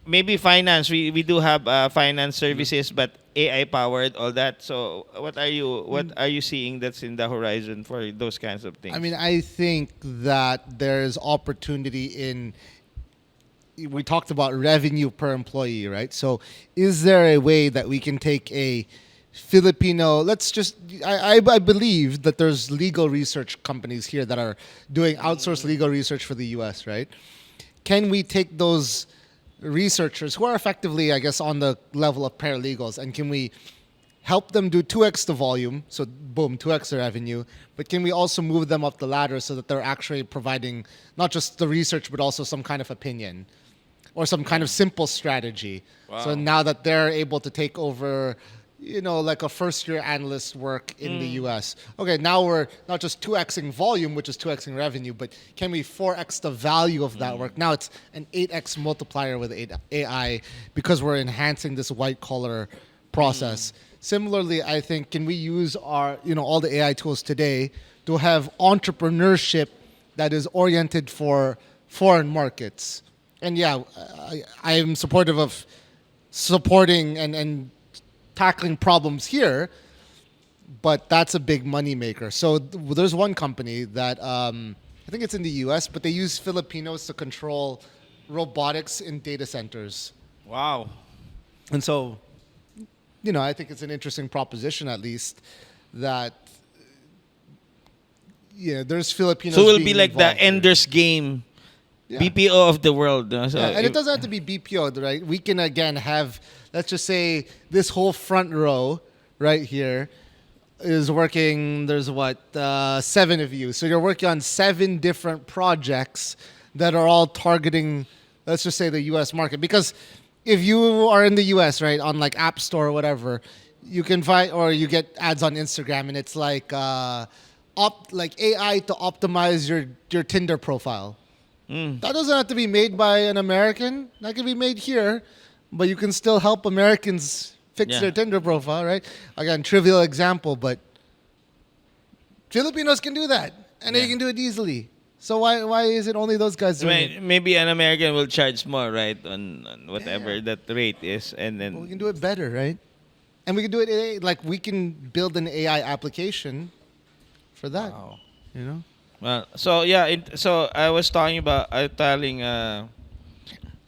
Speaker 1: Maybe finance. We do have finance services, but AI powered, all that. So what are you seeing that's in the horizon for those kinds of things?
Speaker 2: I mean, I think that there's opportunity in. We talked about revenue per employee, right? So, is there a way that we can take a Filipino? I believe that there's legal research companies here that are doing outsourced legal research for the U.S., right? Can we take those researchers who are effectively, I guess, on the level of paralegals, and can we help them do 2x the volume, so boom, 2x the revenue, but can we also move them up the ladder so that they're actually providing not just the research, but also some kind of opinion or some kind of simple strategy.
Speaker 1: Wow.
Speaker 2: So now that they're able to take over, like a first-year analyst work in the US. Okay, now we're not just 2xing volume, which is 2xing revenue, but can we 4x the value of that work? Now it's an 8x multiplier with AI because we're enhancing this white-collar process. Similarly, I think, can we use our, all the AI tools today to have entrepreneurship that is oriented for foreign markets? And I am supportive of supporting and tackling problems here, but that's a big money maker. So there's one company that I think it's in the U.S., but they use Filipinos to control robotics in data centers.
Speaker 1: Wow.
Speaker 2: And so, you know, I think it's an interesting proposition, at least, that there's Filipinos.
Speaker 1: So we'll
Speaker 2: being
Speaker 1: be like the
Speaker 2: involved here.
Speaker 1: Ender's Game,
Speaker 2: Yeah.
Speaker 1: BPO of the world. So
Speaker 2: Yeah, and it doesn't have to be BPO, right? We can again have, let's just say, this whole front row right here is working. There's 7 of you, so you're working on 7 different projects that are all targeting, let's just say, the U.S. market. Because if you are in the U.S., right, on like App Store or whatever, you can find, or you get ads on Instagram, and it's like like AI to optimize your Tinder profile. That doesn't have to be made by an American. That can be made here, but you can still help Americans fix
Speaker 1: Yeah.
Speaker 2: their Tinder profile, right? Again, trivial example, but Filipinos can do that, and they
Speaker 1: Yeah.
Speaker 2: can do it easily. So why is it only those guys doing it?
Speaker 1: Maybe an American will charge more, right, on whatever that rate is, and
Speaker 2: Well, we
Speaker 1: then
Speaker 2: can do it better, right? And we can do it like we can build an AI application for that.
Speaker 1: Wow.
Speaker 2: You know?
Speaker 1: Well, so yeah, so I was talking about telling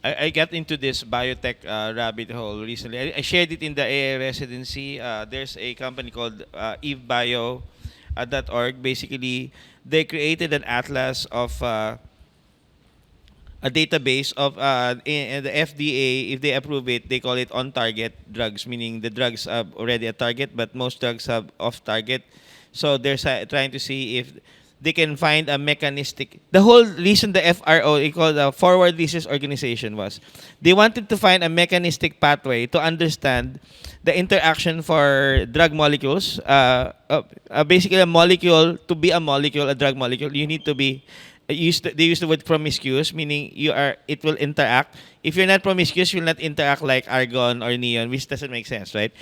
Speaker 1: I got into this biotech rabbit hole recently. I shared it in the AI residency. There's a company called evebio.org. Basically, they created an atlas of a database of in the FDA. If they approve it, they call it on-target drugs, meaning the drugs have already a target, but most drugs have off-target. So they're trying to see if they can find a mechanistic. The whole reason the FRO, they call the Forward Research Organization, was they wanted to find a mechanistic pathway to understand the interaction for drug molecules. Basically, a molecule, to be a molecule, a drug molecule, you need to be they use the word promiscuous, meaning it will interact. If you're not promiscuous, you will not interact like argon or neon, which doesn't make sense, right?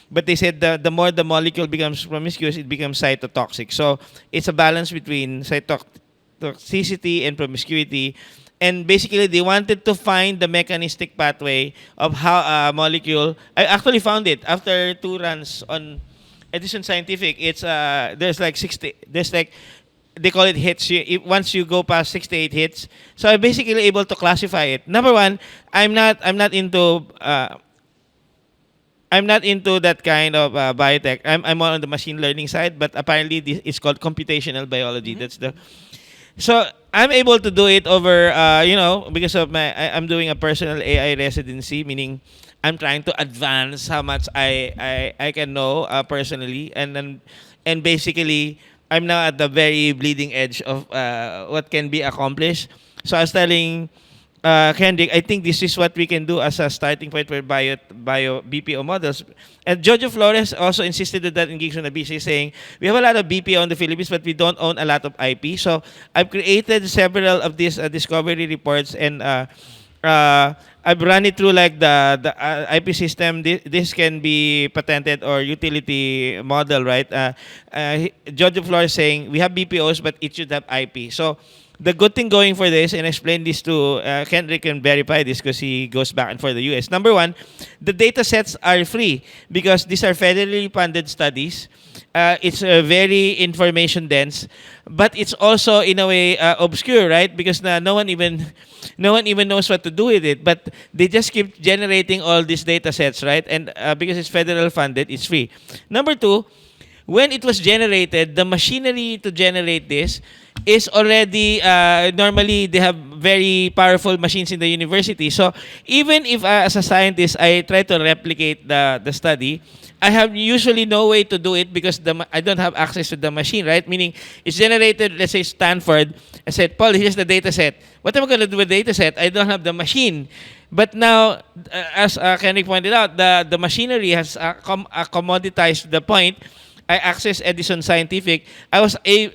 Speaker 1: But they said the more the molecule becomes promiscuous, it becomes cytotoxic. So it's a balance between cytotoxicity and promiscuity. And basically, they wanted to find the mechanistic pathway of how a molecule. I actually found it after 2 runs on Edison Scientific. It's there's like 60. There's like they call it hits. Once you go past 68 hits, so I'm basically able to classify it. Number one, I'm not into. I'm not into that kind of biotech. I'm more on the machine learning side, but apparently this is called computational biology. That's the. So I'm able to do it over, because of I'm doing a personal AI residency, meaning I'm trying to advance how much I can know personally, and basically I'm now at the very bleeding edge of what can be accomplished. So I was telling Kendrick, I think this is what we can do as a starting point for bio BPO models. And Jojo Flores also insisted on that in Gigs on the Beach. He's saying, we have a lot of BPO in the Philippines, but we don't own a lot of IP. So I've created several of these discovery reports, and I've run it through like the IP system. This can be patented or utility model, right? Jojo Flores saying, we have BPOs, but it should have IP. So the good thing going for this, and explain this to Kendrick can verify this because he goes back and forth the US. Number one, the data sets are free because these are federally funded studies. It's very information dense, but it's also in a way obscure, right? Because no one even knows what to do with it. But they just keep generating all these data sets, right? And because it's federal funded, it's free. Number two, when it was generated, the machinery to generate this is already normally they have very powerful machines in the university. So even if as a scientist I try to replicate the study, I have usually no way to do it because I don't have access to the machine, right? Meaning it's generated, let's say Stanford. I said, Paul, here's the data set. What am I going to do with the data set? I don't have the machine. But now, as Kendrick pointed out, the machinery has commoditized the point. I access Edison Scientific.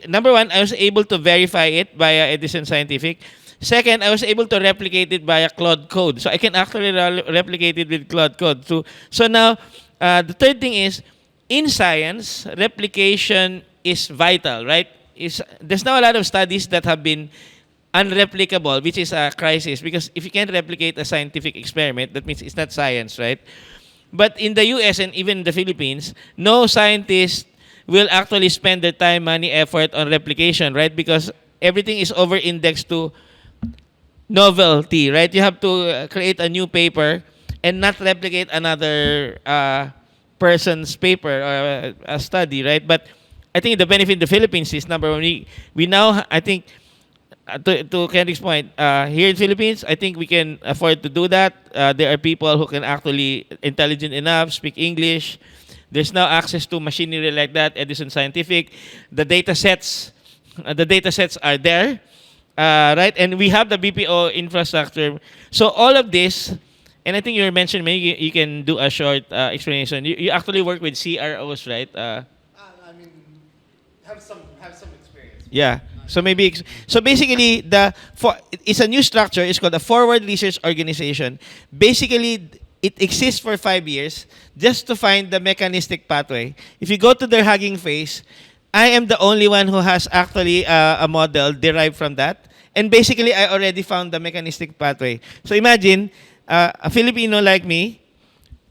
Speaker 1: Number one, I was able to verify it via Edison Scientific. Second, I was able to replicate it via Claude Code. So I can actually replicate it with Claude Code. So now, the third thing is, in science, replication is vital, right? There's now a lot of studies that have been unreplicable, which is a crisis because if you can't replicate a scientific experiment, that means it's not science, right? But in the US and even the Philippines, no scientist will actually spend their time, money, effort on replication, right? Because everything is over-indexed to novelty, right? You have to create a new paper and not replicate another person's paper or a study, right? But I think the benefit in the Philippines is number one, we now, I think, to Kendrick's point, here in Philippines, I think we can afford to do that. There are people who can actually intelligent enough, speak English. There's now access to machinery like that, Edison Scientific. The data sets are there, right? And we have the BPO infrastructure. So all of this, and I think you mentioned, maybe you can do a short explanation. You actually work with CROs, right?
Speaker 2: I mean, have some experience.
Speaker 1: Yeah. So maybe so basically it's a new structure. It's called a Forward Research Organization. Basically, it exists for 5 years just to find the mechanistic pathway. If you go to their Hugging Face, I am the only one who has actually a model derived from that. And basically, I already found the mechanistic pathway. So imagine a Filipino like me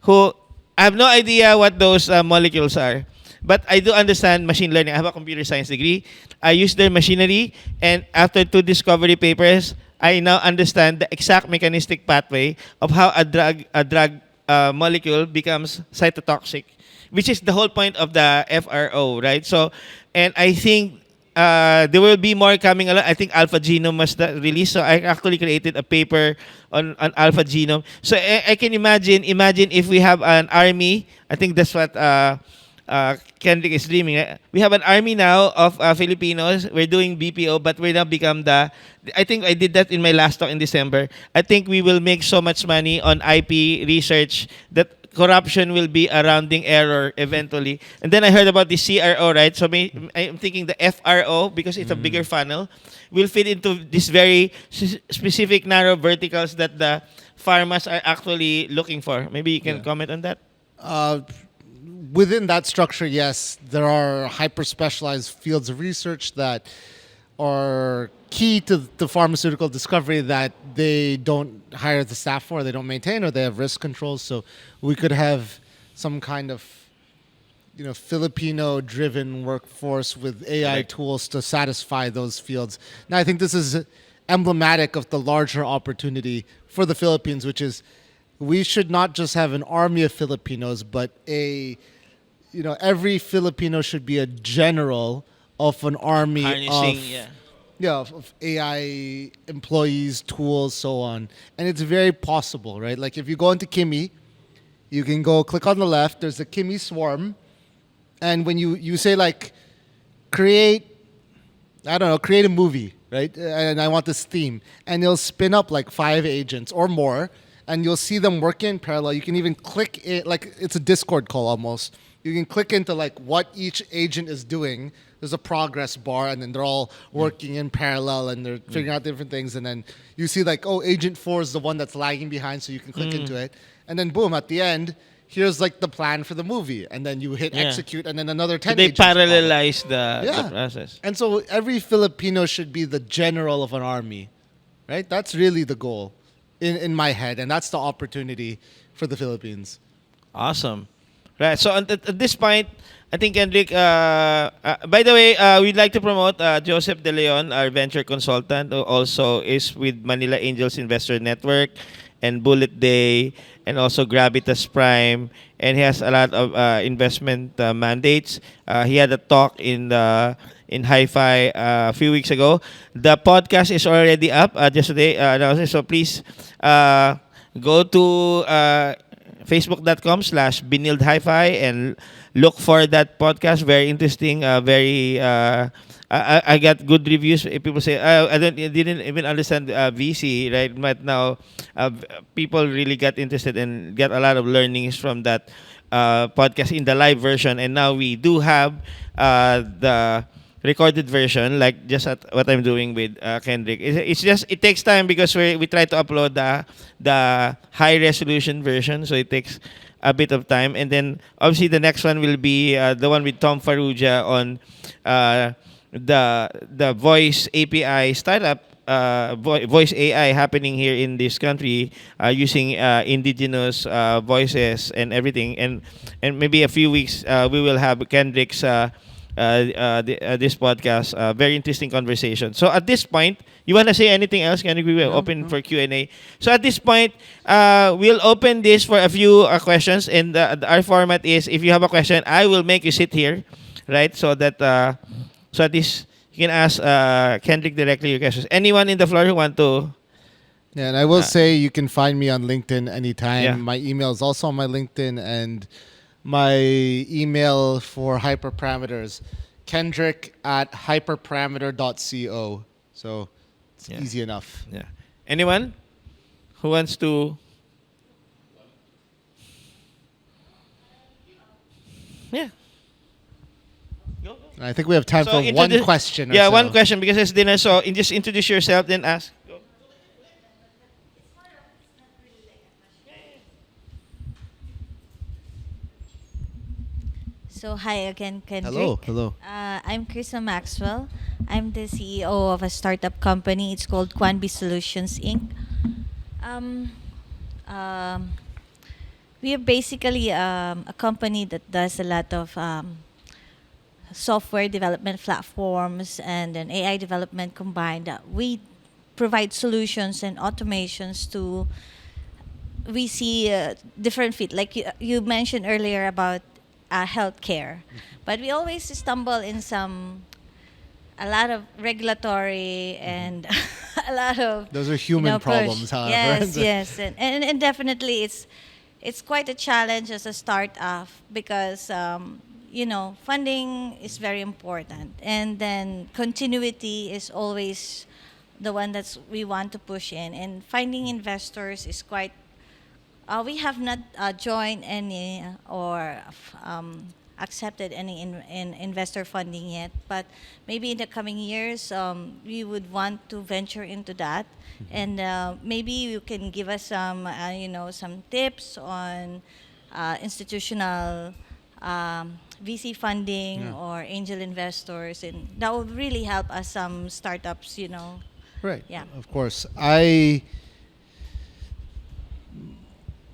Speaker 1: who I have no idea what those molecules are. But I do understand machine learning. I have a computer science degree. I use their machinery, and after 2 discovery papers, I now understand the exact mechanistic pathway of how a drug molecule becomes cytotoxic, which is the whole point of the FRO, right? So, and I think there will be more coming along. I think Alpha Genome was released, so I actually created a paper on Alpha Genome. So I can imagine if we have an army. I think that's what Kendrick is dreaming. We have an army now of Filipinos. We're doing BPO, but we now become I think I did that in my last talk in December. I think we will make so much money on IP research that corruption will be a rounding error eventually. And then I heard about the CRO, right? So I'm thinking the FRO, because it's a bigger funnel, will fit into this very specific narrow verticals that the pharmas are actually looking for. Maybe you can comment on that?
Speaker 2: Within that structure, yes, there are hyper-specialized fields of research that are key to the pharmaceutical discovery that they don't hire the staff for, they don't maintain, or they have risk controls. So we could have some kind of Filipino-driven workforce with AI tools to satisfy those fields. Now, I think this is emblematic of the larger opportunity for the Philippines, which is we should not just have an army of Filipinos, but every Filipino should be a general of an army of AI employees, tools, so on. And it's very possible, right? Like if you go into Kimi, you can go click on the left, there's a Kimi swarm. And when you say like, create a movie, right? And I want this theme. And it'll spin up like 5 agents or more. And you'll see them working in parallel. You can even click it, like it's a Discord call almost. You can click into like what each agent is doing. There's a progress bar, and then they're all working in parallel, and they're figuring out different things. And then you see like, oh, agent 4 is the one that's lagging behind, so you can click into it. And then boom, at the end, here's like the plan for the movie. And then you hit execute, and then another 10
Speaker 1: They
Speaker 2: agents
Speaker 1: parallelize the process.
Speaker 2: And so every Filipino should be the general of an army, right? That's really the goal in my head, and that's the opportunity for the Philippines.
Speaker 1: Awesome. Right. So at this point, I think Kendrick, by the way, we'd like to promote Joseph De Leon, our venture consultant, who also is with Manila Angels Investor Network and Bullet Day and also Gravitas Prime. And he has a lot of investment mandates. He had a talk in HIFI a few weeks ago. The podcast is already up just today. So please go to facebook.com/Benilde HiFi and look for that podcast. Very interesting. I got good reviews. People say didn't even understand VC, right? But now people really got interested and get a lot of learnings from that podcast in the live version. And now we do have the recorded version, like just what I'm doing with Kendrick. It's just, it takes time because we try to upload the high resolution version, so it takes a bit of time. And then obviously the next one will be the one with Tom Farrugia on the voice API startup voice AI happening here in this country, using indigenous voices and everything. And maybe a few weeks we will have Kendrick's this podcast. Very interesting conversation. So at this point, you want to say anything else? Kendrick, we will open for Q&A. So at this point, we'll open this for a few questions. And our format is, if you have a question, I will make you sit here, right? So that so at least you can ask Kendrick directly your questions. Anyone in the floor who want to?
Speaker 2: Yeah, and I will say you can find me on LinkedIn anytime.
Speaker 1: Yeah.
Speaker 2: My email is also on my LinkedIn, and my email for Hyperparameters, Kendrick@hyperparameter.co. So it's easy enough.
Speaker 1: Yeah. Anyone who wants to? Yeah. Go.
Speaker 2: I think we have time for one question. Or
Speaker 1: Yeah,
Speaker 2: so.
Speaker 1: one question because it's dinner. So just introduce yourself, then ask. Go.
Speaker 3: So hi again, Kendrick.
Speaker 2: Hello.
Speaker 3: I'm Krista Maxwell. I'm the CEO of a startup company. It's called Quanby Solutions Inc. Um, um, we are basically a company that does a lot of software development platforms and an AI development combined. We provide solutions and automations to. We see different fit, like you mentioned earlier about healthcare, but we always stumble in a lot of regulatory and a lot of
Speaker 2: Those are human problems, however.
Speaker 3: Yes, and definitely it's quite a challenge as a startup because funding is very important, and then continuity is always the one that's we want to push in, and finding investors is quite. We have not joined any or accepted any investor funding yet, but maybe in the coming years we would want to venture into that, and maybe you can give us some tips on institutional VC funding or angel investors, and that would really help us some startups.
Speaker 2: Right.
Speaker 3: Yeah.
Speaker 2: Of course.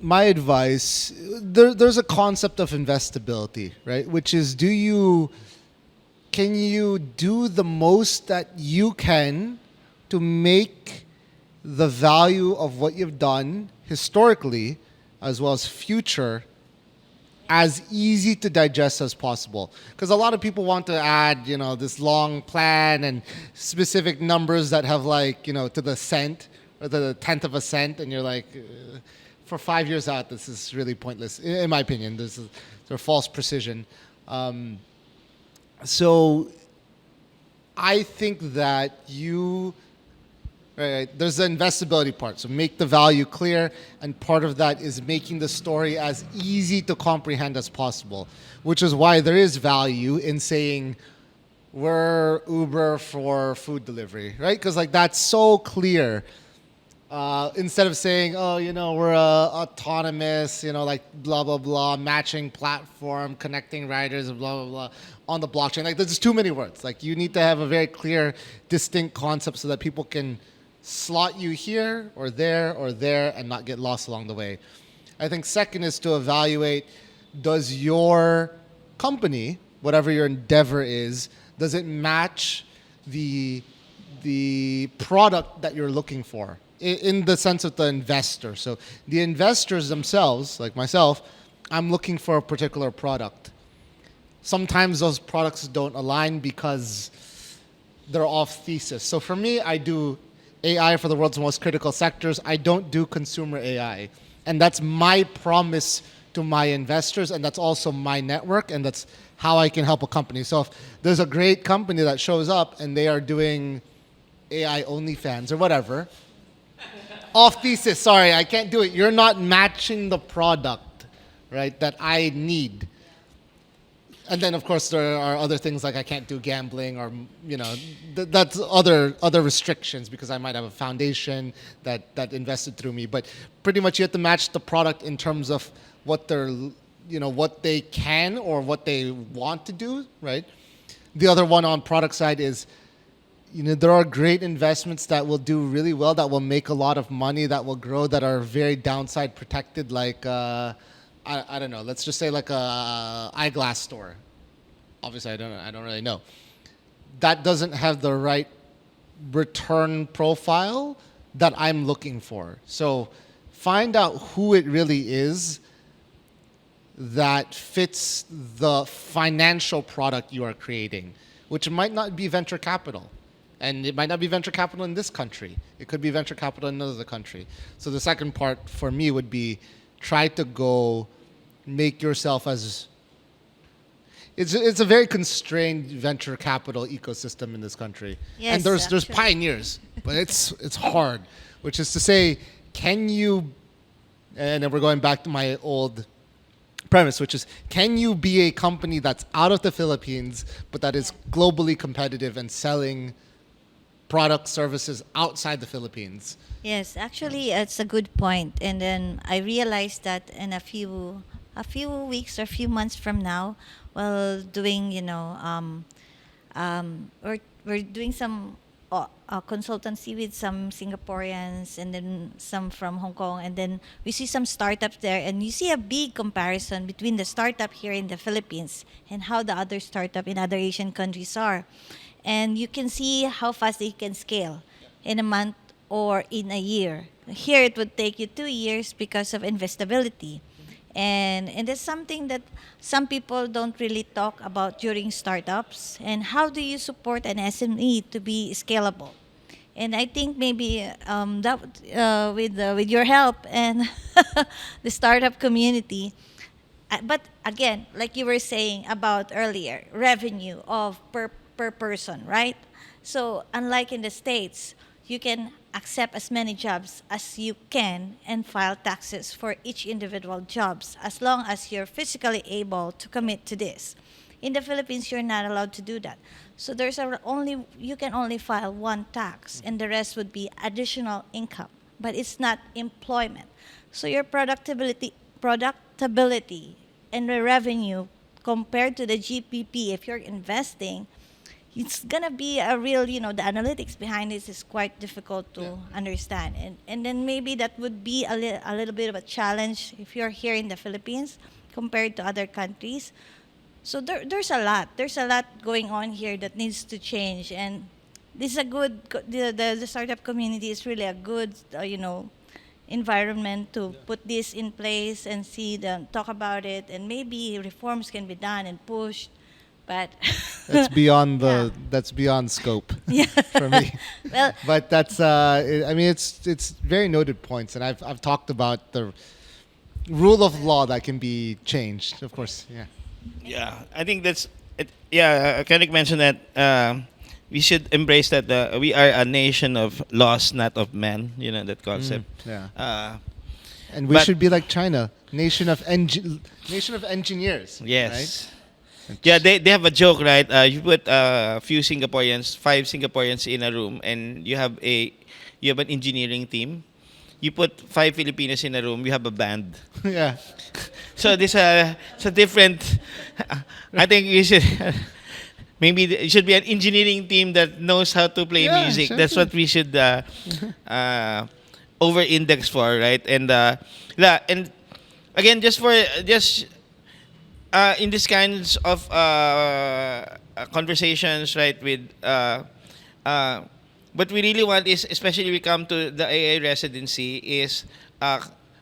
Speaker 2: My advice, there's a concept of investability, right? Which is, can you do the most that you can to make the value of what you've done historically, as well as future, as easy to digest as possible? Because a lot of people want to add, this long plan and specific numbers that have to the cent or the tenth of a cent, and you're like, for 5 years out, this is really pointless, in my opinion. This is sort of false precision. So I think that there's the investability part. So make the value clear, and part of that is making the story as easy to comprehend as possible, which is why there is value in saying we're Uber for food delivery, right? Because that's so clear. Instead of saying, we're autonomous, blah, blah, blah, matching platform, connecting riders, blah, blah, blah, on the blockchain. There's too many words. You need to have a very clear, distinct concept so that people can slot you here or there and not get lost along the way. I think second is to evaluate, does your company, whatever your endeavor is, does it match the product that you're looking for? In the sense of the investor. So the investors themselves, like myself, I'm looking for a particular product. Sometimes those products don't align because they're off thesis. So for me, I do AI for the world's most critical sectors. I don't do consumer AI. And that's my promise to my investors, and that's also my network, and that's how I can help a company. So if there's a great company that shows up and they are doing AI OnlyFans or whatever, off thesis, sorry, I can't do it. You're not matching the product, right, that I need. And then, of course, there are other things like I can't do gambling or, that's other restrictions because I might have a foundation that invested through me. But pretty much you have to match the product in terms of what what they can or what they want to do, right? The other one on product side is there are great investments that will do really well, that will make a lot of money, that will grow, that are very downside protected. Like I don't know. Let's just say like a eyeglass store. Obviously, I don't really know. That doesn't have the right return profile that I'm looking for. So find out who it really is that fits the financial product you are creating, which might not be venture capital. And it might not be venture capital in this country. It could be venture capital in another country. So the second part for me would be try to go make yourself as... It's a very constrained venture capital ecosystem in this country.
Speaker 3: Yes,
Speaker 2: and there's
Speaker 3: actually.
Speaker 2: pioneers, but it's hard. Which is to say, can you... And then we're going back to my old premise, which is, can you be a company that's out of the Philippines, but that is globally competitive and selling products, services outside the Philippines?
Speaker 3: Yes, actually, it's a good point. And then I realized that in a few weeks or a few months from now, while doing, we're doing some consultancy with some Singaporeans and then some from Hong Kong, and then we see some startups there, and you see a big comparison between the startup here in the Philippines and how the other startup in other Asian countries are. And you can see how fast they can scale in a month or in a year. Here it would take you 2 years because of investability. And it's something that some people don't really talk about during startups. And how do you support an SME to be scalable? And I think maybe with your help and the startup community. But again, like you were saying about earlier, revenue of per person, right? So unlike in the States, you can accept as many jobs as you can and file taxes for each individual jobs as long as you're physically able to commit to this. In the Philippines, you're not allowed to do that. So you can only file one tax, and the rest would be additional income, but it's not employment. So your productability and the revenue compared to the GPP, if you're investing, it's gonna be a real, the analytics behind this is quite difficult to understand, and then maybe that would be a little bit of a challenge if you're here in the Philippines compared to other countries. So there's a lot going on here that needs to change, and this is a good the startup community is really a good environment to put this in place and talk about it, and maybe reforms can be done and pushed. But
Speaker 2: That's beyond scope for me.
Speaker 3: Well,
Speaker 2: But that's it's very noted points, and I've talked about the rule of law that can be changed. Of course, yeah.
Speaker 1: Yeah, I think that's it. Yeah, Kendrick mentioned that we should embrace that we are a nation of laws, not of men. You know that concept.
Speaker 2: Yeah. And we
Speaker 1: but-
Speaker 2: should be like China, nation of engineers.
Speaker 1: Yes.
Speaker 2: Right?
Speaker 1: Yeah, they have a joke, right? You put a few Singaporeans, 5 Singaporeans in a room, and you have an engineering team. You put 5 Filipinos in a room, you have a band.
Speaker 2: Yeah.
Speaker 1: So this it's a different. I think you should maybe it should be an engineering team that knows how to play
Speaker 2: Yeah,
Speaker 1: music.
Speaker 2: sure,
Speaker 1: That's
Speaker 2: sure.
Speaker 1: what we should over-index for, right? And and again, just in these kinds of conversations, right, with what we really want is, especially we come to the AI residency, is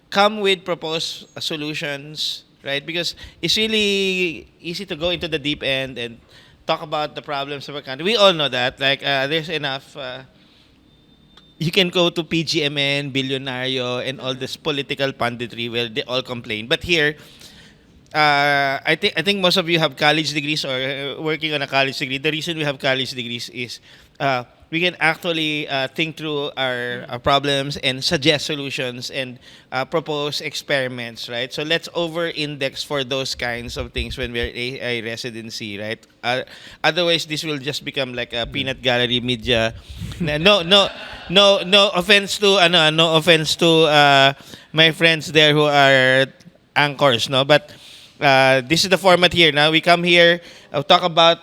Speaker 1: come with proposed solutions, right? Because it's really easy to go into the deep end and talk about the problems of our country. We all know that. Like, there's enough. You can go to PGMN, Billionario, and all this political punditry where they all complain. But here, I think most of you have college degrees or working on a college degree. The reason we have college degrees is we can actually think through our problems and suggest solutions and propose experiments, right? So let's over-index for those kinds of things when we're a residency, right? Otherwise, this will just become like a peanut gallery media. No offense to no offense to my friends there who are anchors, no, but. This is the format here. Now we come here, talk about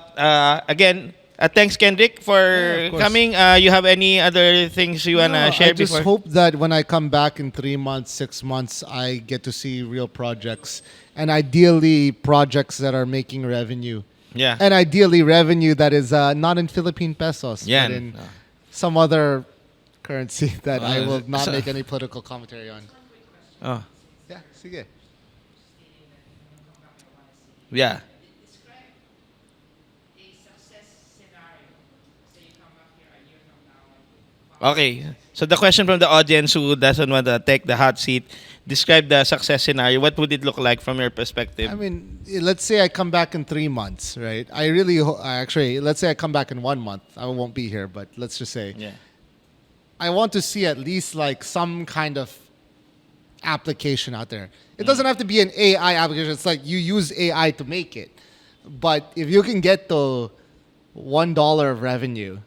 Speaker 1: again Thanks, Kendrick, for
Speaker 2: of course.
Speaker 1: coming. You have any other things you wanna share
Speaker 2: I just
Speaker 1: before?
Speaker 2: hope that when I come back in 3 months, 6 months, I get to see real projects, and ideally projects that are making revenue,
Speaker 1: Yeah.
Speaker 2: and ideally revenue that is not in Philippine pesos,
Speaker 1: Yan.
Speaker 2: but in some other currency that I
Speaker 1: Uh,
Speaker 2: will not
Speaker 1: so-
Speaker 2: make any political commentary on.
Speaker 1: Oh.
Speaker 2: Yeah, sige.
Speaker 1: Yeah. Okay. So the question from the audience who doesn't want to take the hot seat, describe the success scenario. What would it look like from your perspective?
Speaker 2: I mean, let's say I come back in 3 months, right? I really, actually, let's say I come back in 1 month. I won't be here, but let's just say
Speaker 1: Yeah.
Speaker 2: I want to see at least like some kind of application out there. It doesn't have to be an AI application. It's like you use AI to make it. But if you can get to $1 of revenue,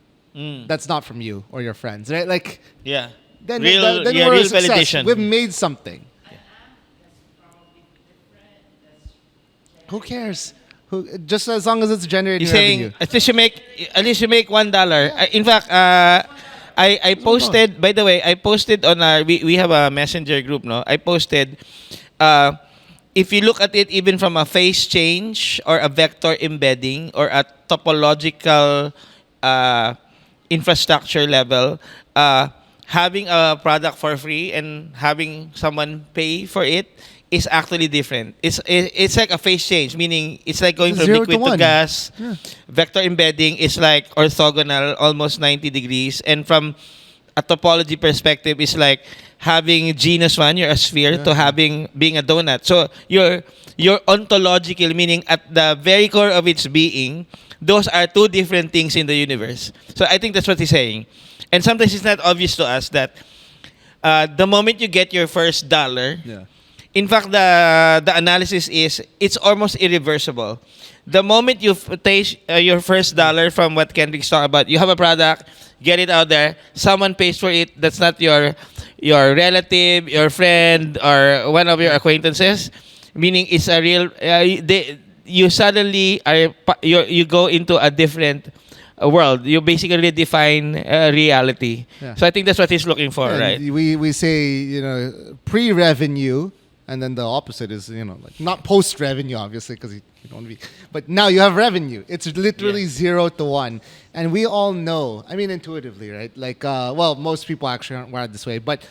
Speaker 2: that's not from you or your friends, right? Like
Speaker 1: Yeah.
Speaker 2: then,
Speaker 1: Real,
Speaker 2: then
Speaker 1: yeah,
Speaker 2: we're a
Speaker 1: real
Speaker 2: success.
Speaker 1: validation.
Speaker 2: We've made something. Who cares? Just as long as it's generating
Speaker 1: He's saying
Speaker 2: revenue.
Speaker 1: at least you make $1. In fact, I posted. By the way, I posted on our. We have a messenger group, no. I posted. If you look at it, even from a phase change or a vector embedding or a topological infrastructure level, having a product for free and having someone pay for it is actually different. It's like a phase change, meaning it's like going from
Speaker 2: 0 to
Speaker 1: liquid to
Speaker 2: 1.
Speaker 1: gas.
Speaker 2: Yeah.
Speaker 1: Vector embedding is like orthogonal, almost 90 degrees. And from a topology perspective, it's like having genus one, you're a sphere, to being a donut. So you're ontological, meaning at the very core of its being, those are two different things in the universe. So I think that's what he's saying. And sometimes it's not obvious to us that the moment you get your first dollar,
Speaker 2: Yeah.
Speaker 1: in fact, the analysis is it's almost irreversible. The moment you taste your first dollar from what Kendrick's talking about, you have a product, get it out there, someone pays for it, that's not your relative, your friend, or one of your acquaintances, meaning it's a real, you suddenly you go into a different world. You basically redefine reality.
Speaker 2: Yeah.
Speaker 1: So I think that's what he's looking for,
Speaker 2: And
Speaker 1: right?
Speaker 2: we say, pre-revenue, and then the opposite is, like not post-revenue, obviously, because you don't want to be. But now you have revenue. It's literally 0 to 1. And we all know, I mean, intuitively, right? Like, most people actually aren't wired this way, but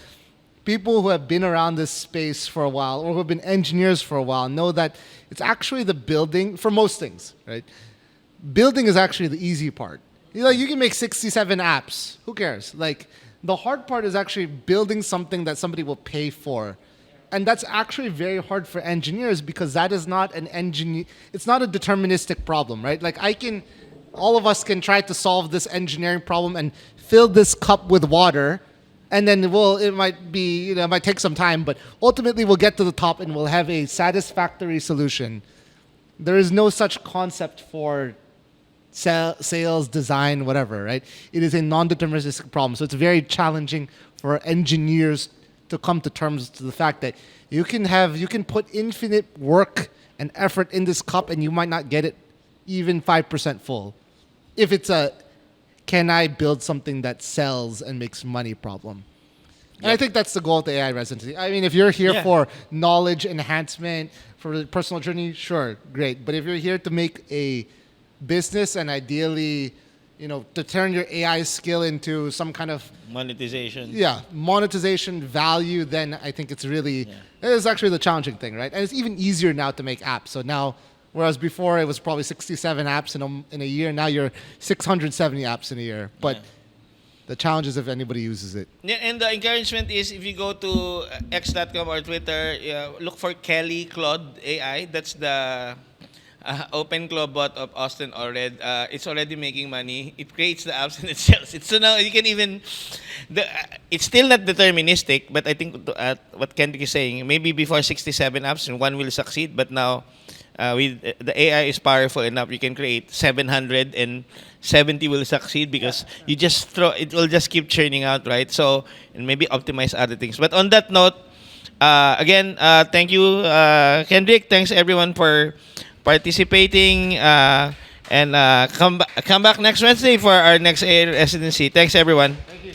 Speaker 2: people who have been around this space for a while or who have been engineers for a while know that it's actually the building for most things, right? Building is actually the easy part. You can make 67 apps. Who cares? Like, the hard part is actually building something that somebody will pay for. And that's actually very hard for engineers because that is not it's not a deterministic problem, right? Like all of us can try to solve this engineering problem and fill this cup with water, and then it might be, it might take some time, but ultimately we'll get to the top and we'll have a satisfactory solution. There is no such concept for sales, design, whatever, right? It is a non-deterministic problem. So it's very challenging for engineers to come to terms to the fact that you can put infinite work and effort in this cup and you might not get it even 5% full. If it's can I build something that sells and makes money problem? And I think that's the goal of the AI residency. I mean, if you're here for knowledge enhancement, for the personal journey, sure, great. But if you're here to make a business and ideally, to turn your AI skill into some kind of monetization value, then I think it's actually the challenging thing, right? And it's even easier now to make apps. So now, whereas before it was probably 67 apps in a year, now you're 670 apps in a year. But the challenge is if anybody uses it.
Speaker 1: Yeah, and the encouragement is if you go to x.com or Twitter, look for Kelly Claude AI. That's the open club bot of Austin Allred. It's already making money. It creates the apps and it sells it. So now you can even. It's still not deterministic, but I think what Kendrick is saying, maybe before 67 apps and one will succeed, but now with the AI is powerful enough, you can create 700 and 70 will succeed because you just it will just keep churning out, right? So, and maybe optimize other things. But on that note, again, thank you, Kendrick. Thanks everyone for participating. And come back next Wednesday for our next AA residency. Thanks, everyone.
Speaker 2: Thank you.